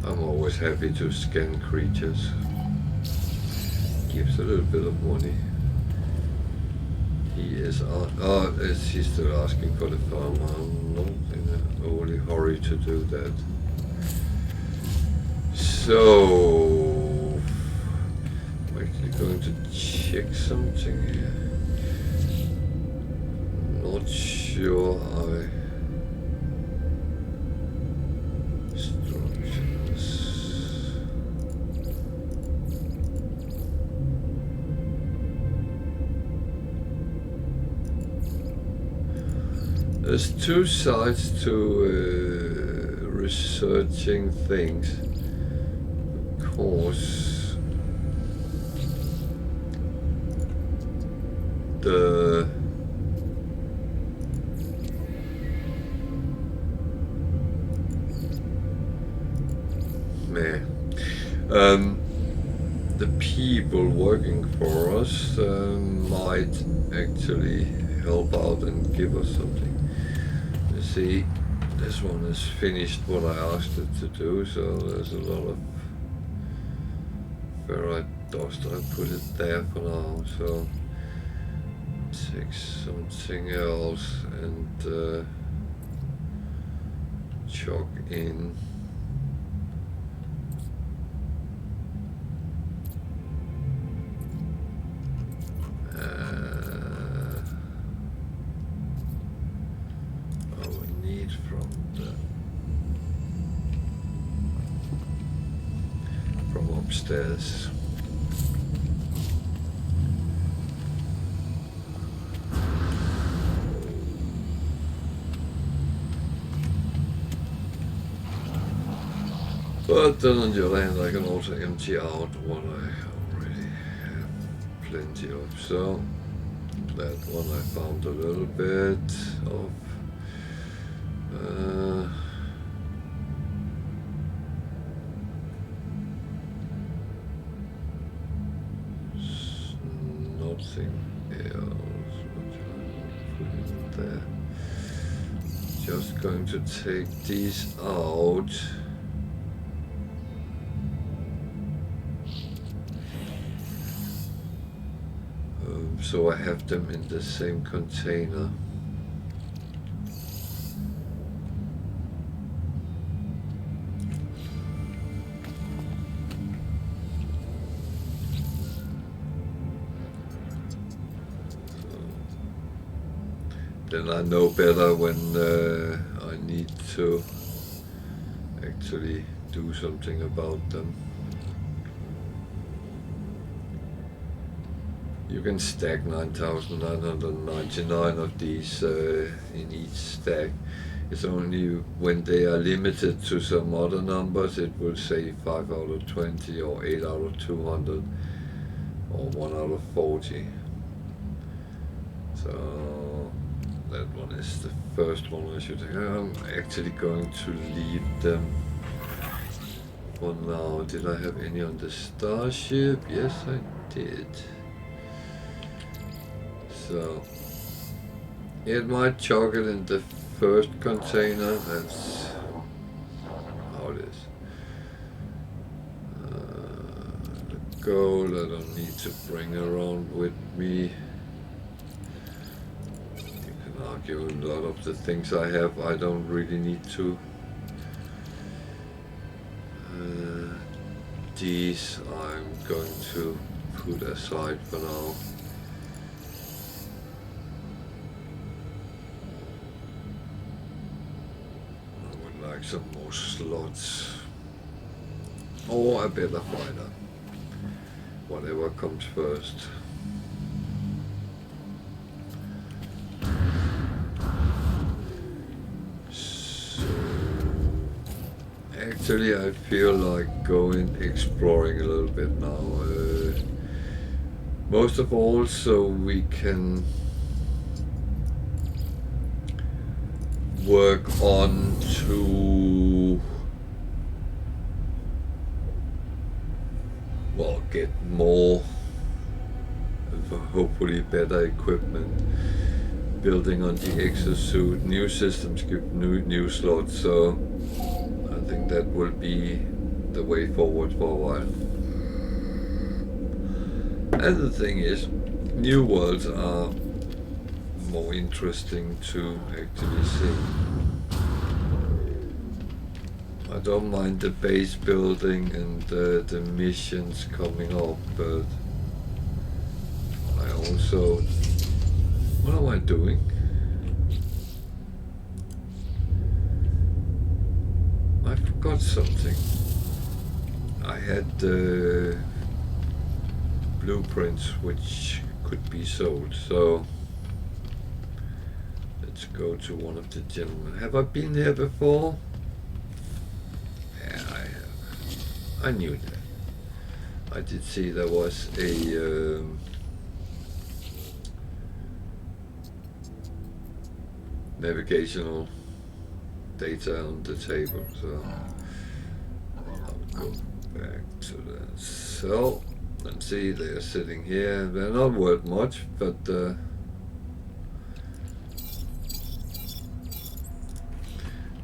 I'm always happy to scan creatures. Gives a little bit of money. He is is he still asking for the farm? I'm not in a overly hurry to do that. So I'm actually going to check something here. Not sure I There's two sides to researching things. Of course, the people working for us might actually help out and give us something. You see, this one has finished what I asked it to do, so there's a lot of ferrite dust. I put it there for now, so take something else and chalk in. Upstairs. But then on the other hand, I can also empty out what I already have plenty of. So that one I found a little bit of. Nothing else. What should I put in there? Just going to take these out. So I have them in the same container. Then I know better when I need to actually do something about them. You can stack 9,999 of these in each stack. It's only when they are limited to some other numbers, it will say 5 out of 20 or 8 out of 200 or 1 out of 40. So that one is the first one I should take. I'm actually going to leave them for now. Did I have any on the starship? Yes, I did. So it might chuck it in the first container. That's how it is. Gold I don't need to bring around with me. You can argue a lot of the things I have I don't really need to. These I'm going to put aside for now. I would like some more slots. Or a better fighter. Whatever comes first. So actually I feel like going exploring a little bit now. Most of all so we can work on to get more, hopefully better equipment, building on the exosuit, new systems give new slots, so I think that will be the way forward for a while. And the thing is, new worlds are more interesting to actually see. I don't mind the base building and the missions coming up, but I also... What am I doing? I forgot something. I had blueprints which could be sold, so let's go to one of the gentlemen. Have I been here before? I knew that. I did see there was a navigational data on the table, so I'll go back to that. So let's see, they're sitting here. They're not worth much, but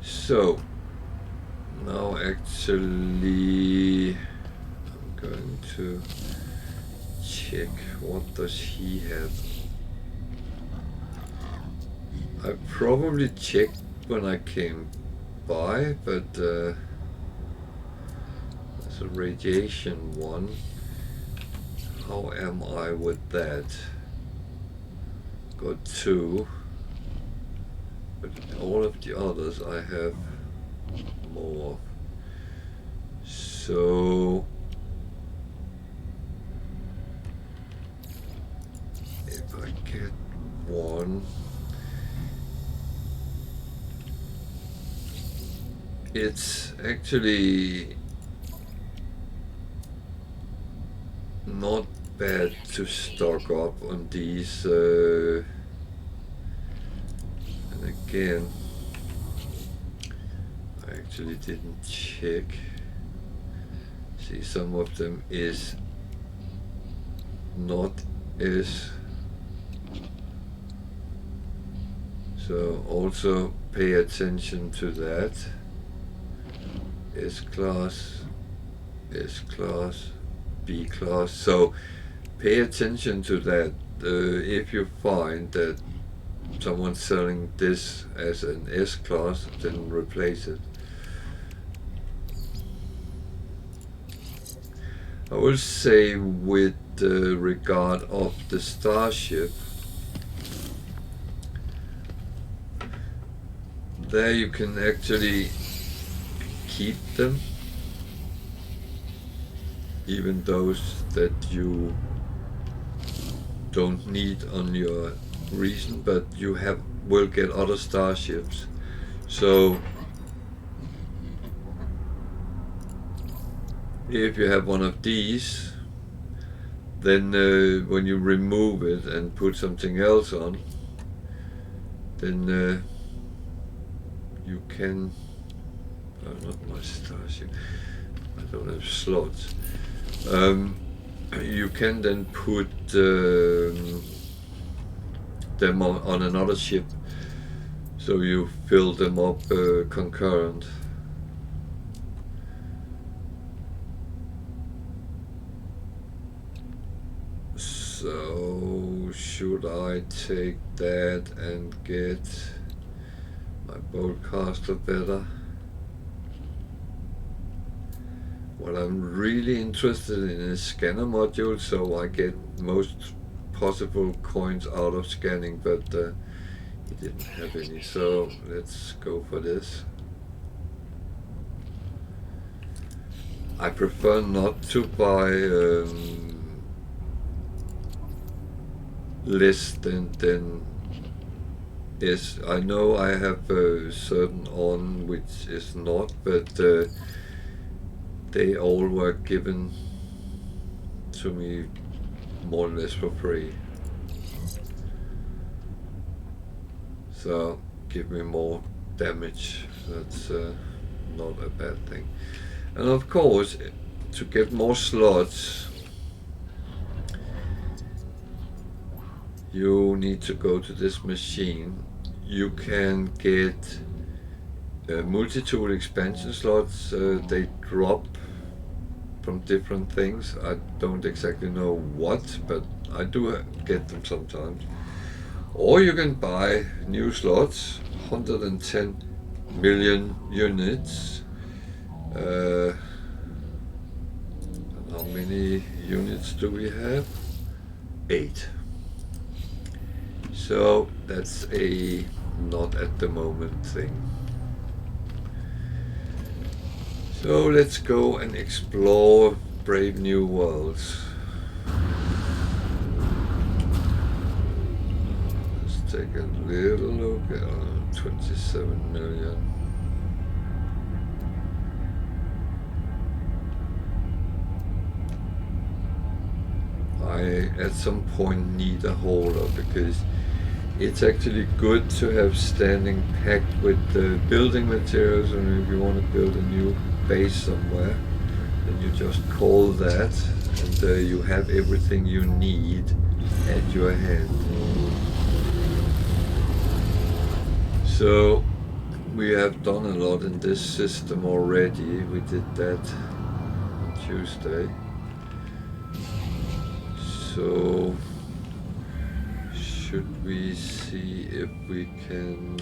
so now actually I'm going to check what does he have. I probably checked when I came by, but there's a radiation one. How am I with that? Got 2, but all of the others I have more. So if I get one, it's actually not bad to stock up on these, and again I actually didn't check. See, some of them is not as, so also pay attention to that. S class, S class, B class, so pay attention to that. If you find that someone's selling this as an S class, then replace it. I will say with regard of the starship, there you can actually keep them, even those that you don't need on your reason, but you will get other starships. So if you have one of these, then when you remove it and put something else on, then you can, not my stars, I don't have slots. You can then put them on another ship, so you fill them up concurrent. So should I take that and get my boltcaster better? What I'm really interested in is scanner module, so I get most possible coins out of scanning, but he didn't have any, so let's go for this. I prefer not to buy less than is. I know I have a certain on which is not, but they all were given to me more or less for free. So give me more damage, that's not a bad thing. And of course, to get more slots, you need to go to this machine. You can get multi-tool expansion slots. They drop from different things. I don't exactly know what, but I do get them sometimes. Or you can buy new slots, 110 million units. And how many units do we have? 8. So that's a not at the moment thing. So let's go and explore brave new worlds. Let's take a little look at 27 million. I at some point need a holder because it's actually good to have standing packed with building materials, and if you want to build a new base somewhere, then you just call that and you have everything you need at your hand. So we have done a lot in this system already. We did that on Tuesday. So should we see if we can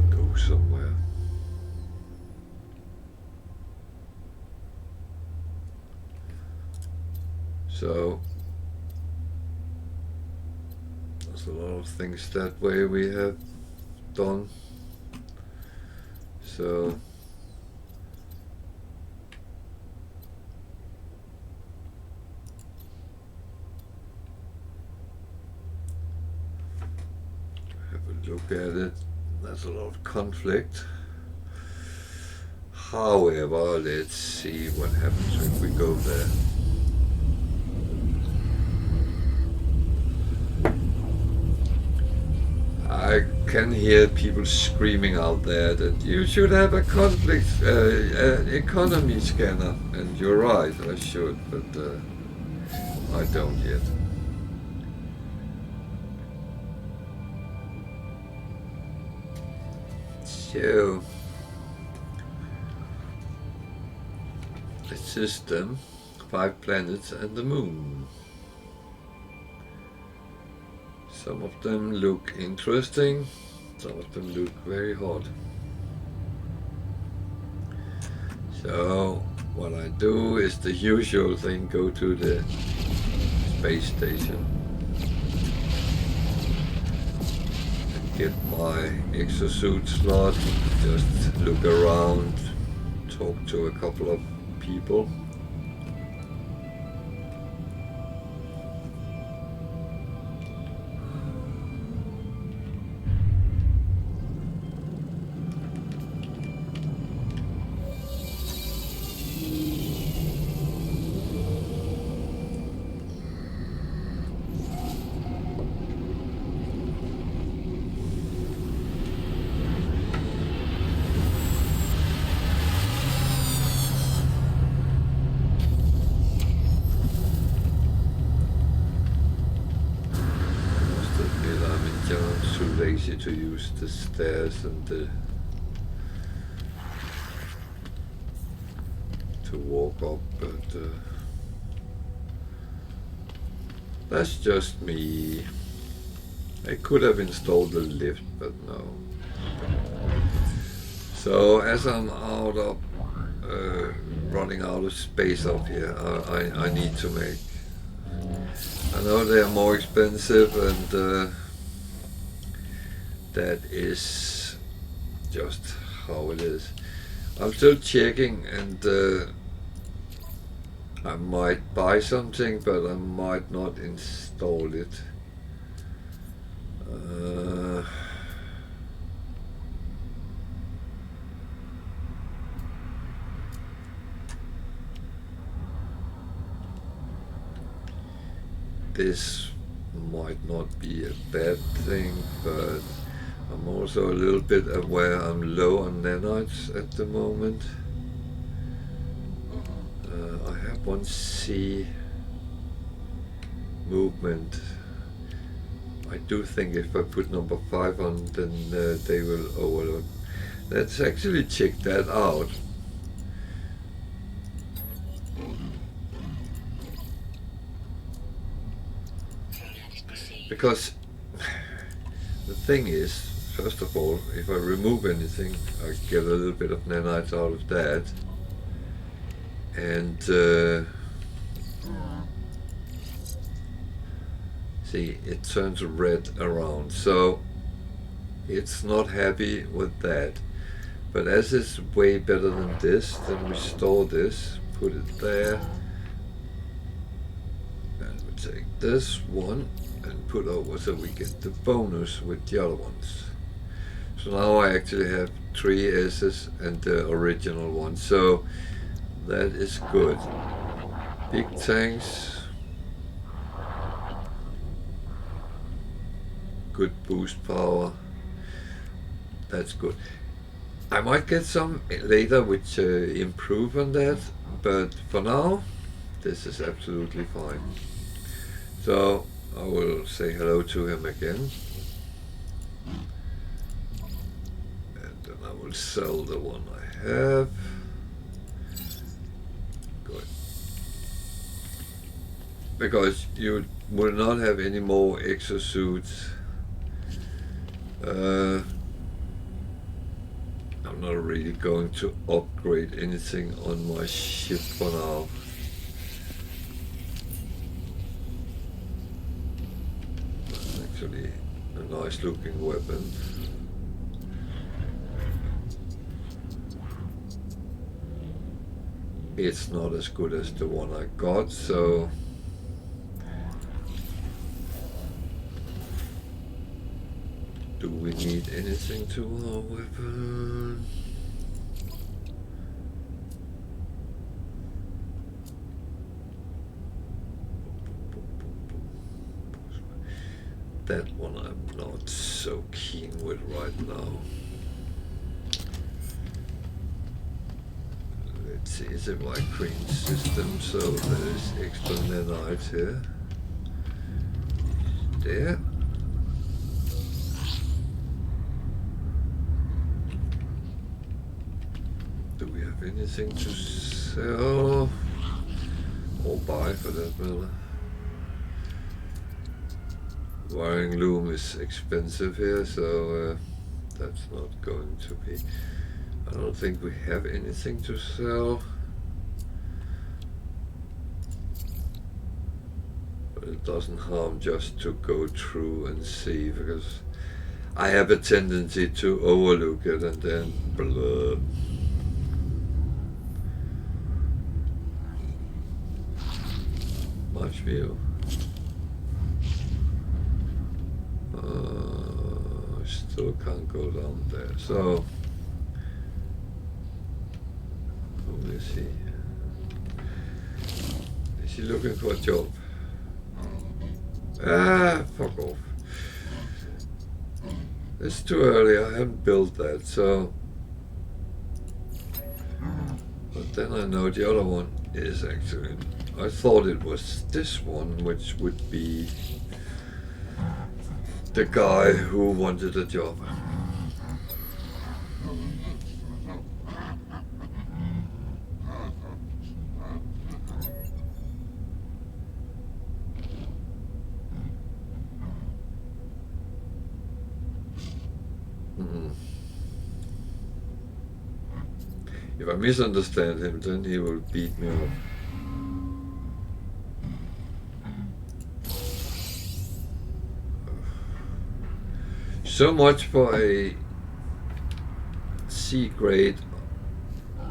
go somewhere? So there's a lot of things that way we have done. So have a look at it. There's a lot of conflict. However, let's see what happens if we go there. I can hear people screaming out there that you should have a conflict economy scanner, and you're right, I should, but I don't yet. So the system, 5 planets and the moon. Some of them look interesting, some of them look very hard. So what I do is the usual thing, go to the space station and get my exosuit slot, just look around, talk to a couple of people. lazy to use the stairs and to walk up, but that's just me. I could have installed the lift, but no. So as I'm out of running out of space up here, I need to make. I know they are more expensive, and that is just how it is. I'm still checking, and I might buy something, but I might not install it. This might not be a bad thing, but I'm also a little bit aware I'm low on nanites at the moment. I have 1C movement. I do think if I put number 5 on, then they will overload. Let's actually check that out. Because the thing is, first of all, if I remove anything, I get a little bit of nanites out of that. And see, it turns red around, so it's not happy with that. But as it's way better than this, then we store this, put it there, and we take this one and put over so we get the bonus with the other ones. So now I actually have 3 S's and the original one, so that is good. Big tanks, good boost power, that's good. I might get some later which improve on that, but for now this is absolutely fine. So I will say hello to him again, and then I will sell the one I have. Good. Because you will not have any more exosuits. I'm not really going to upgrade anything on my ship for now. That's actually a nice looking weapon. It's not as good as the one I got, so do we need anything to our weapon? That one I'm not so keen with right now. Let's see, it's a white green system, so there is extra nanites here. There. Do we have anything to sell? Or buy for that matter? Wiring loom is expensive here, so that's not going to be. I don't think we have anything to sell. But it doesn't harm just to go through and see, because I have a tendency to overlook it and then blah. Much view. Still can't go down there. So who is he? Is he looking for a job? Ah, fuck off. It's too early, I haven't built that, so. But then I know the other one is actually. I thought it was this one, which would be the guy who wanted a job. If I misunderstand him, then he will beat me up. So much for a C-grade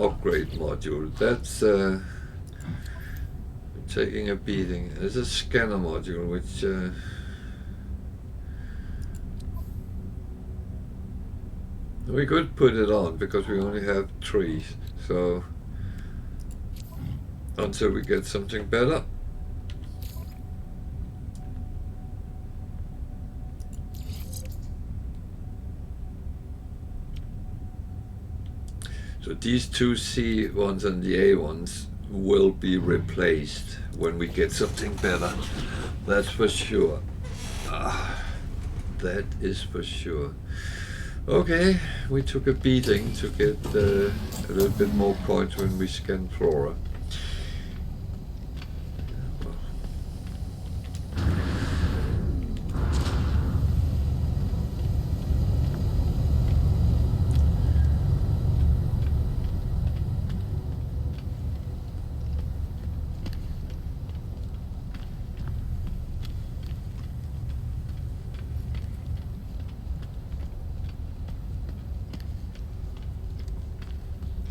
upgrade module. That's taking a beating. There's a scanner module which we could put it on because we only have 3, so until we get something better. So these 2 C ones and the A ones will be replaced when we get something better. That's for sure. That is for sure. Okay, we took a beating to get a little bit more points when we scan flora.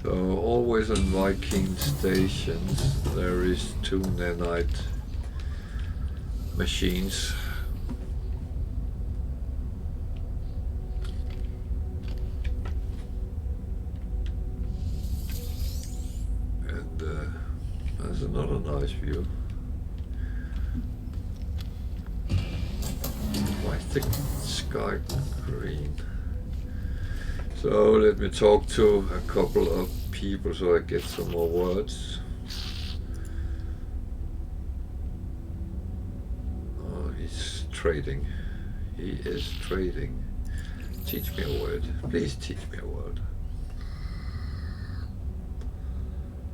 So always on Viking stations there is 2 nanite machines. And that's another nice view. Why is the sky green? So let me talk to a couple of people so I get some more words. Oh, he's trading. He is trading. Teach me a word. Please teach me a word.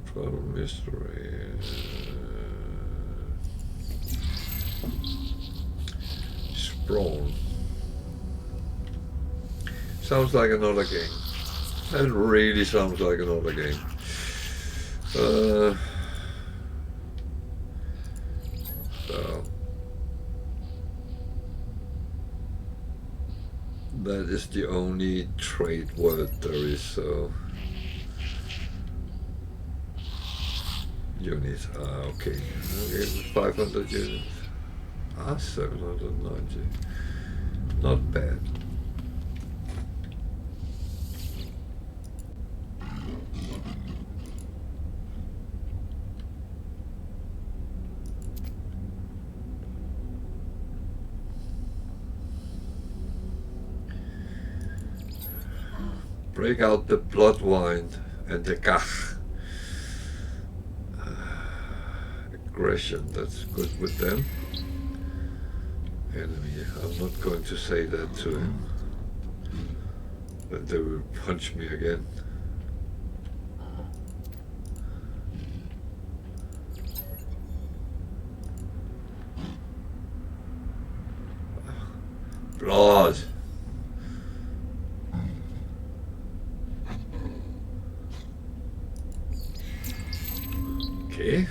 Problem mystery. Sprawl. Sounds like another game. That really sounds like another game. So that is the only trade word there is. So units. Okay. 500 units. 790. Not bad. Break out the blood wine and the kach. Aggression, that's good with them. Enemy, I'm not going to say that to him. Then they will punch me again. Blood. Okay,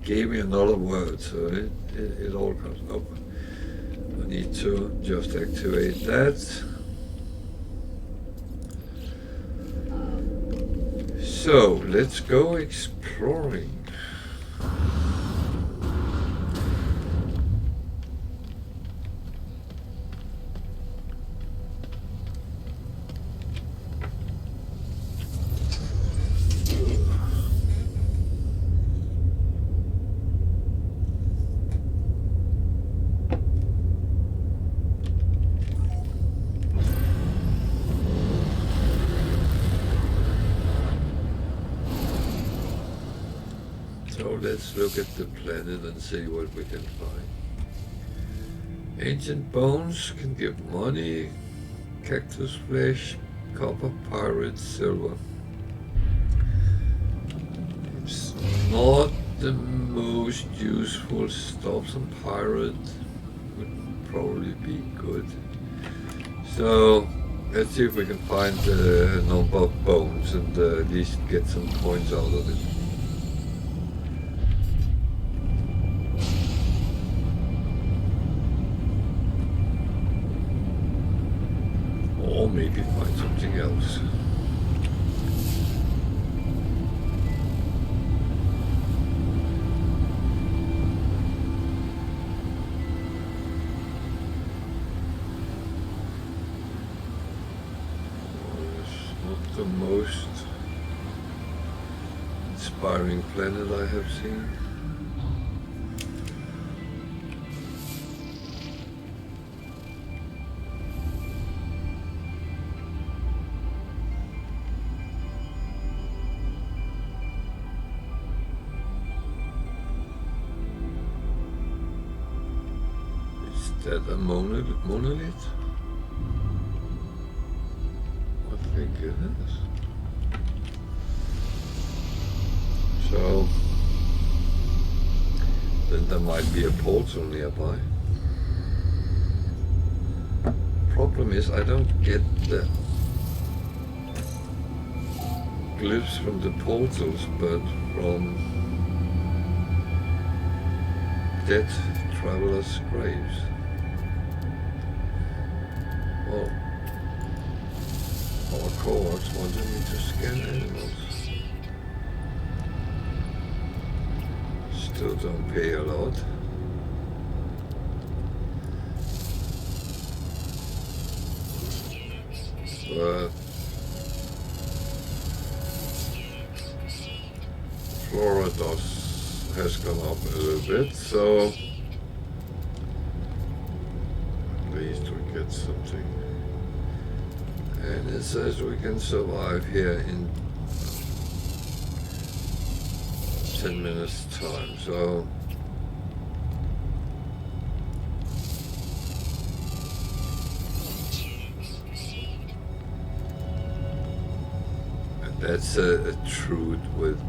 gave me another word, so it all comes up. I need to just activate that. So let's go exploring. So let's look at the planet and see what we can find. Ancient bones can give money, cactus flesh, copper, pyrite, silver. It's not the most useful stuff. Some pyrite would probably be good. So let's see if we can find the number of bones and at least get some coins out of it. Or maybe find something else. The most inspiring planet I have seen. Is that a monolith? I think it is. So then there might be a portal nearby. Problem is I don't get the glyphs from the portals, but from dead travelers' graves. Well, our cohorts wanted me to scan animals. Still don't pay a lot. But flora has gone up a little bit, so at least we get something. And it says we can survive here in 10 minutes time, so and that's a truth with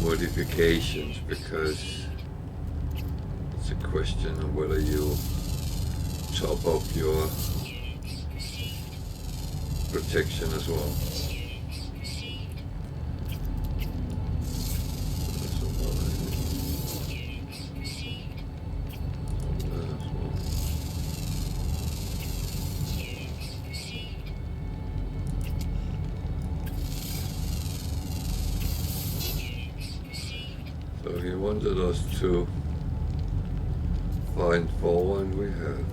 modifications, because it's a question of whether you top up your protection as well. So he wanted us to find 4, and we have.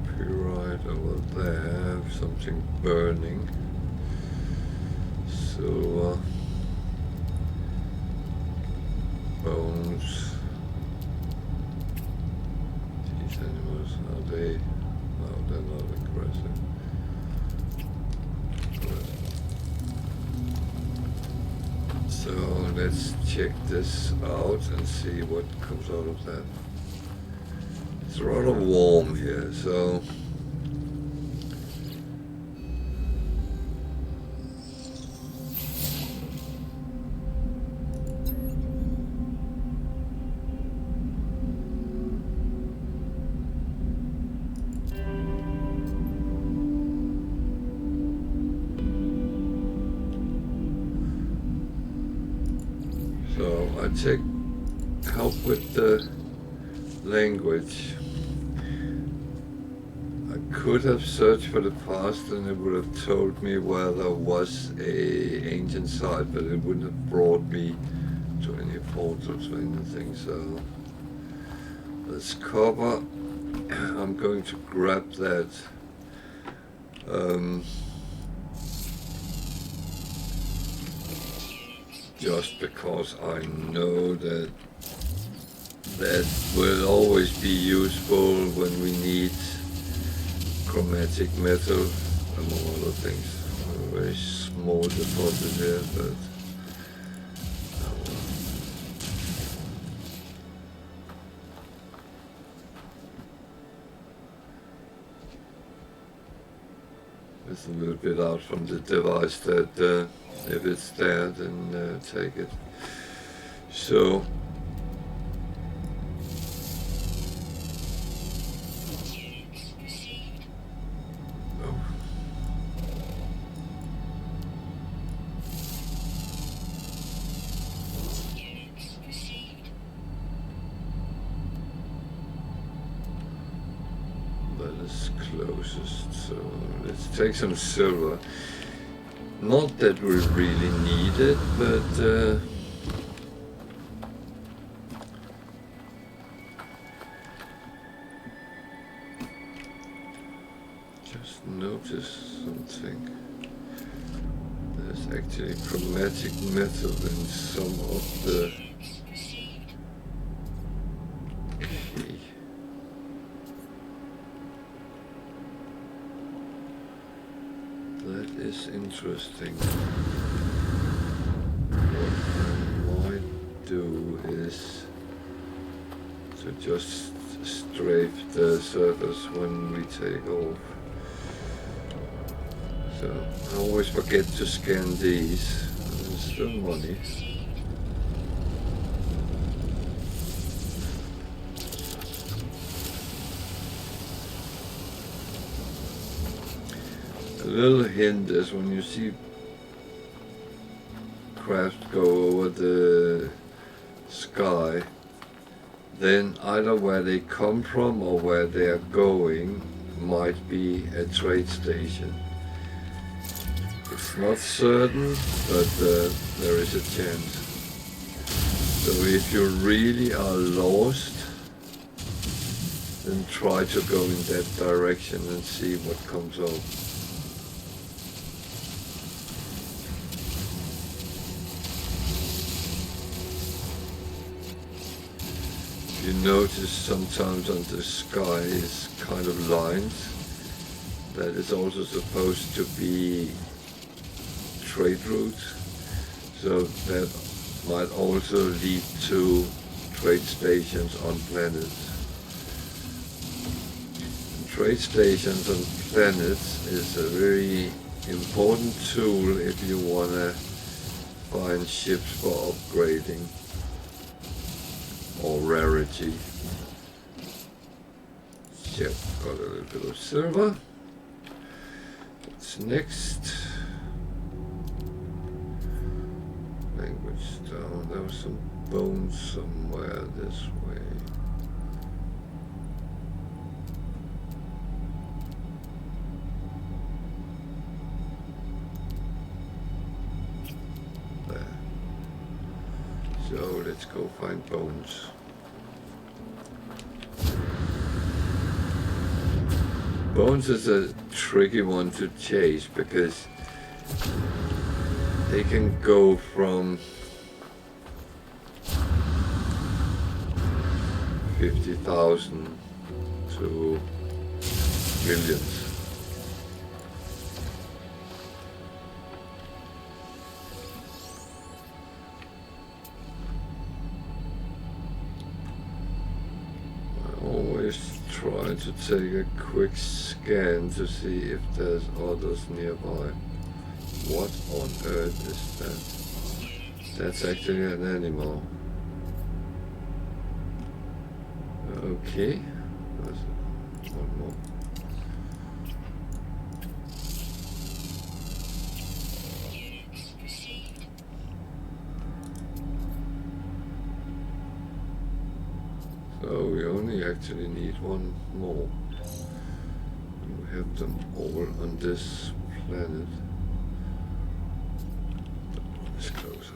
Pyrite over there, have something burning. Silver. Bones. These animals, are they? No, they're not aggressive. So let's check this out and see what comes out of that. It's rather warm here, so I check help with the language. I could have searched for the past and it would have told me where there was a ancient site, but it wouldn't have brought me to any portals or anything. So let's cover. I'm going to grab that. Just because I know that that will always be useful when we need chromatic metal, among other things. A very small deposit here, but it's a little bit out from the device that if it's there, then take it. So Units received. oh, Units received. that is closest. So let's take some silver. Not that we really need it, but just notice something. There's actually chromatic metal in some of the Units received. key. That is interesting. What I might do is to just strafe the surface when we take off. So I always forget to scan these. There's still money. A little hint is when you see craft go over the sky, then either where they come from or where they are going might be a trade station. It's not certain, but there is a chance. So if you really are lost, then try to go in that direction and see what comes up. You notice sometimes on the sky is kind of lines. That is also supposed to be trade routes. So that might also lead to trade stations on planets. And trade stations on planets is a very important tool if you want to find ships for upgrading or rarity. Yep, got a little bit of silver. What's next? Language stone. There was some bones somewhere this way. There. So let's go find bones. Bones is a tricky one to chase because they can go from 50,000 to millions. I always try to take a quick scan to see if there's others nearby. What on earth is that? That's actually an animal. Okay. There's one more. Units received. So we only actually need one more. We have them all on this planet. It's closer.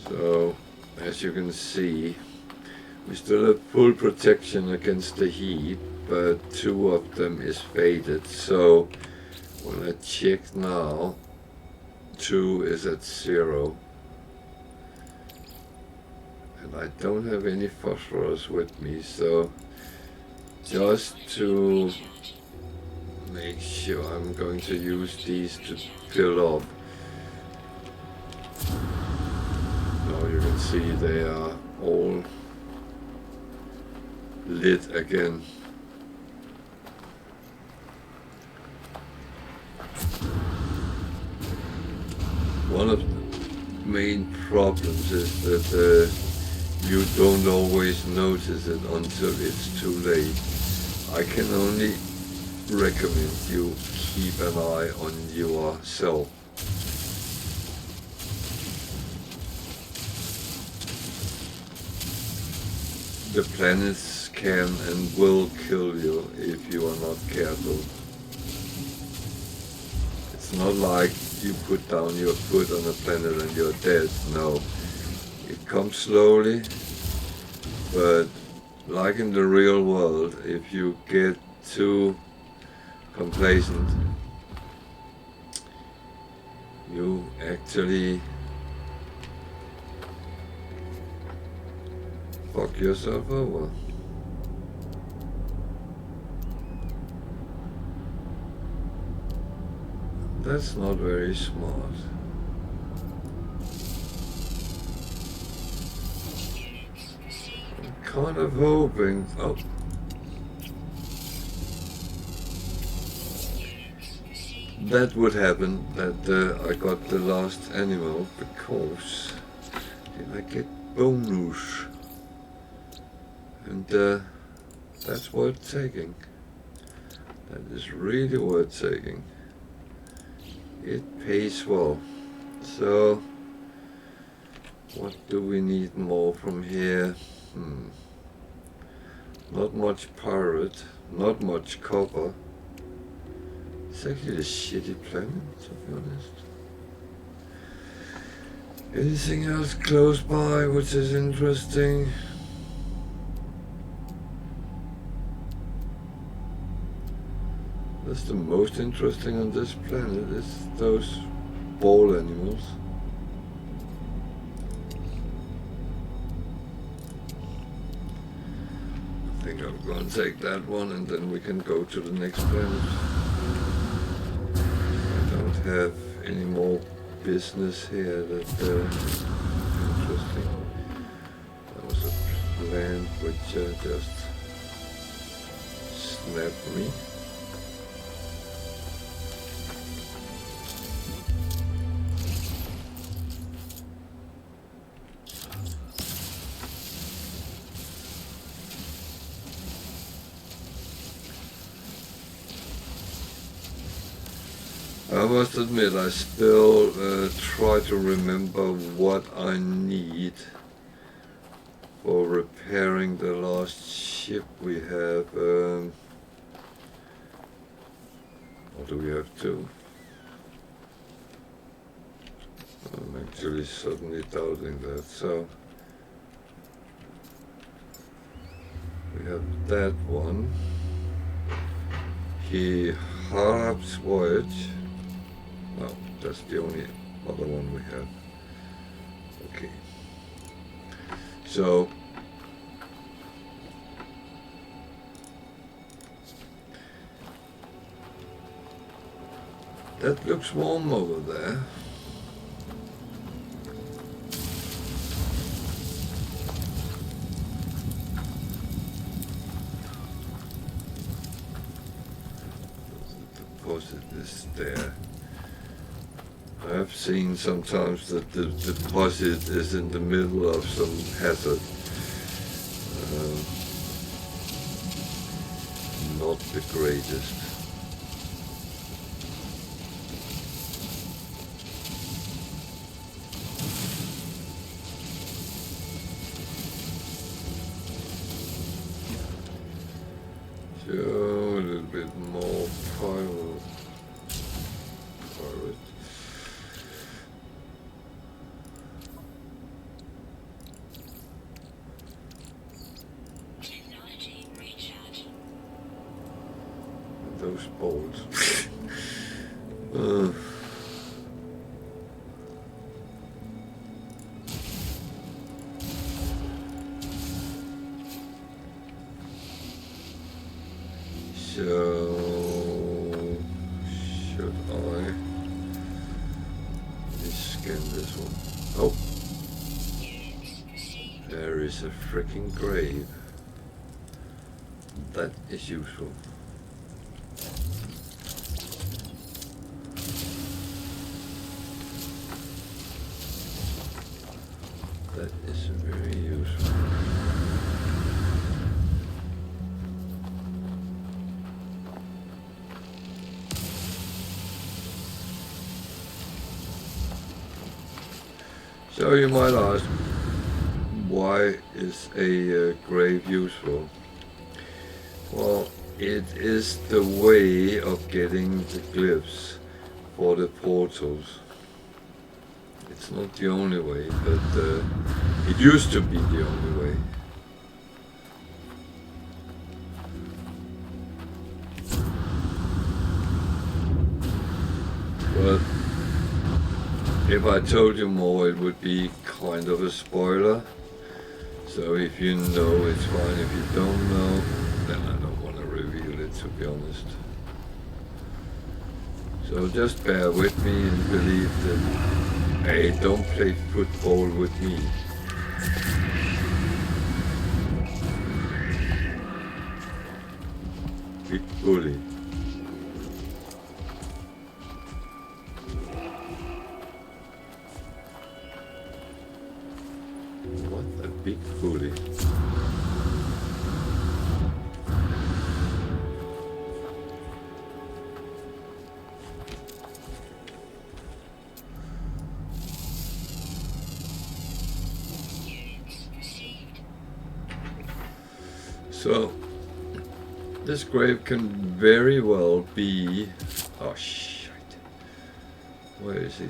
So, as you can see, we still have full protection against the heat, but two of them is faded. So, when I check now, 2 is at 0. And I don't have any phosphorus with me, so just to make sure, I'm going to use these to fill up. Now you can see they are all lit again. One of the main problems is that you don't always notice it until it's too late. I can only recommend you keep an eye on yourself. The planets can and will kill you if you are not careful. It's not like you put down your foot on a planet and you're dead. No, it comes slowly, but like in the real world, if you get too complacent, you actually fuck yourself over. That's not very smart. I'm kind of hoping. Oh. That would happen, that I got the last animal, because then I get bonus. And that's worth taking. That is really worth taking. It pays well. So, what do we need more from here? Not much pirate, not much copper. It's actually a shitty planet, to be honest. Anything else close by which is interesting? That's the most interesting on this planet, is those ball animals. I think I'm going to take that one and then we can go to the next planet. I don't have any more business here that interesting. That was a plant which just snapped me. I must admit, I still try to remember what I need for repairing the last ship we have. Or do we have two? I'm actually suddenly doubting that. So we have that one. He Harap's voyage. No, that's the only other one we have. Okay. So that looks warm over there. The deposit is there. I've seen sometimes that the deposit is in the middle of some hazard. Not the greatest. So a little bit more pirate. Those bolts. So should I scan this one? Oh, Units received. there is a freaking grave. That is useful. That is very useful. So you might ask, why is a grave useful? Well, it is the way of getting the glyphs for the portals. It's not the only way, but it used to be the only way. But if I told you more, it would be kind of a spoiler. So if you know, it's fine. If you don't know, then I don't want to reveal it, to be honest. So just bear with me and believe that, hey, don't play football with me. Big bully. What a big bully. Units received. So, this grave can very well be... Oh, shit. Where is he?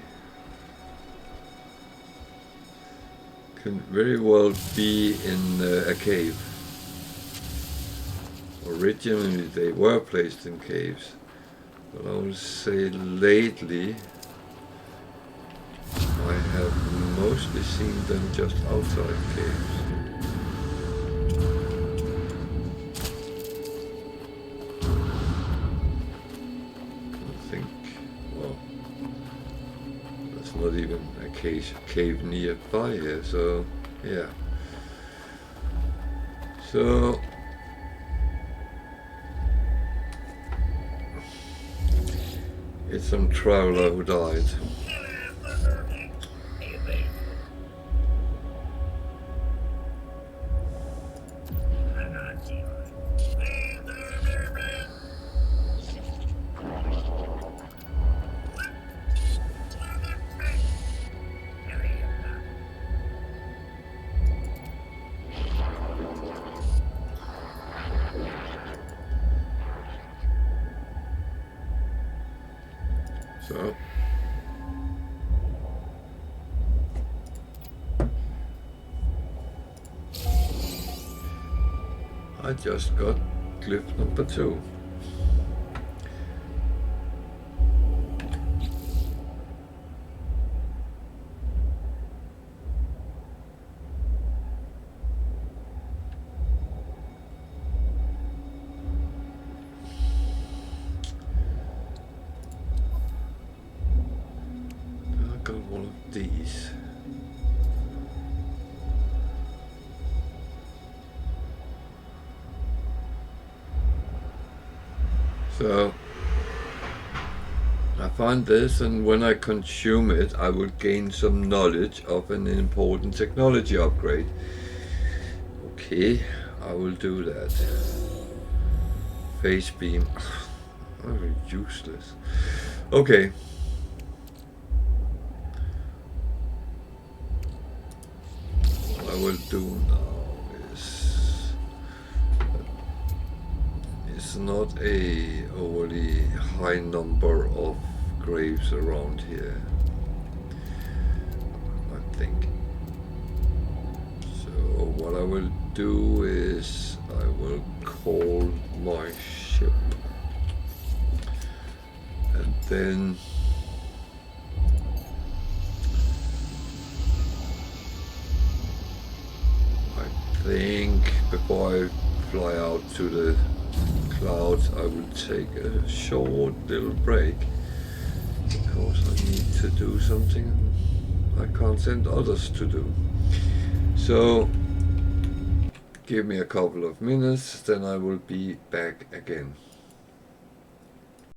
Can very well be in a cave. Originally they were placed in caves, but I would say lately I have mostly seen them just outside caves. I think, well, there's not even a cave nearby here, so yeah. So it's some traveler who died. So I just got glyph number 2. I got one of these. So I find this, and when I consume it, I will gain some knowledge of an important technology upgrade. Okay, I will do that. Face beam. Oh, useless. Okay. What I will do now is it's not a overly high number of graves around here, I think. So what I will do is I will call my ship, and then I think before I fly out to the clouds, I will take a short little break because I need to do something I can't send others to do. So give me a couple of minutes, then I will be back again.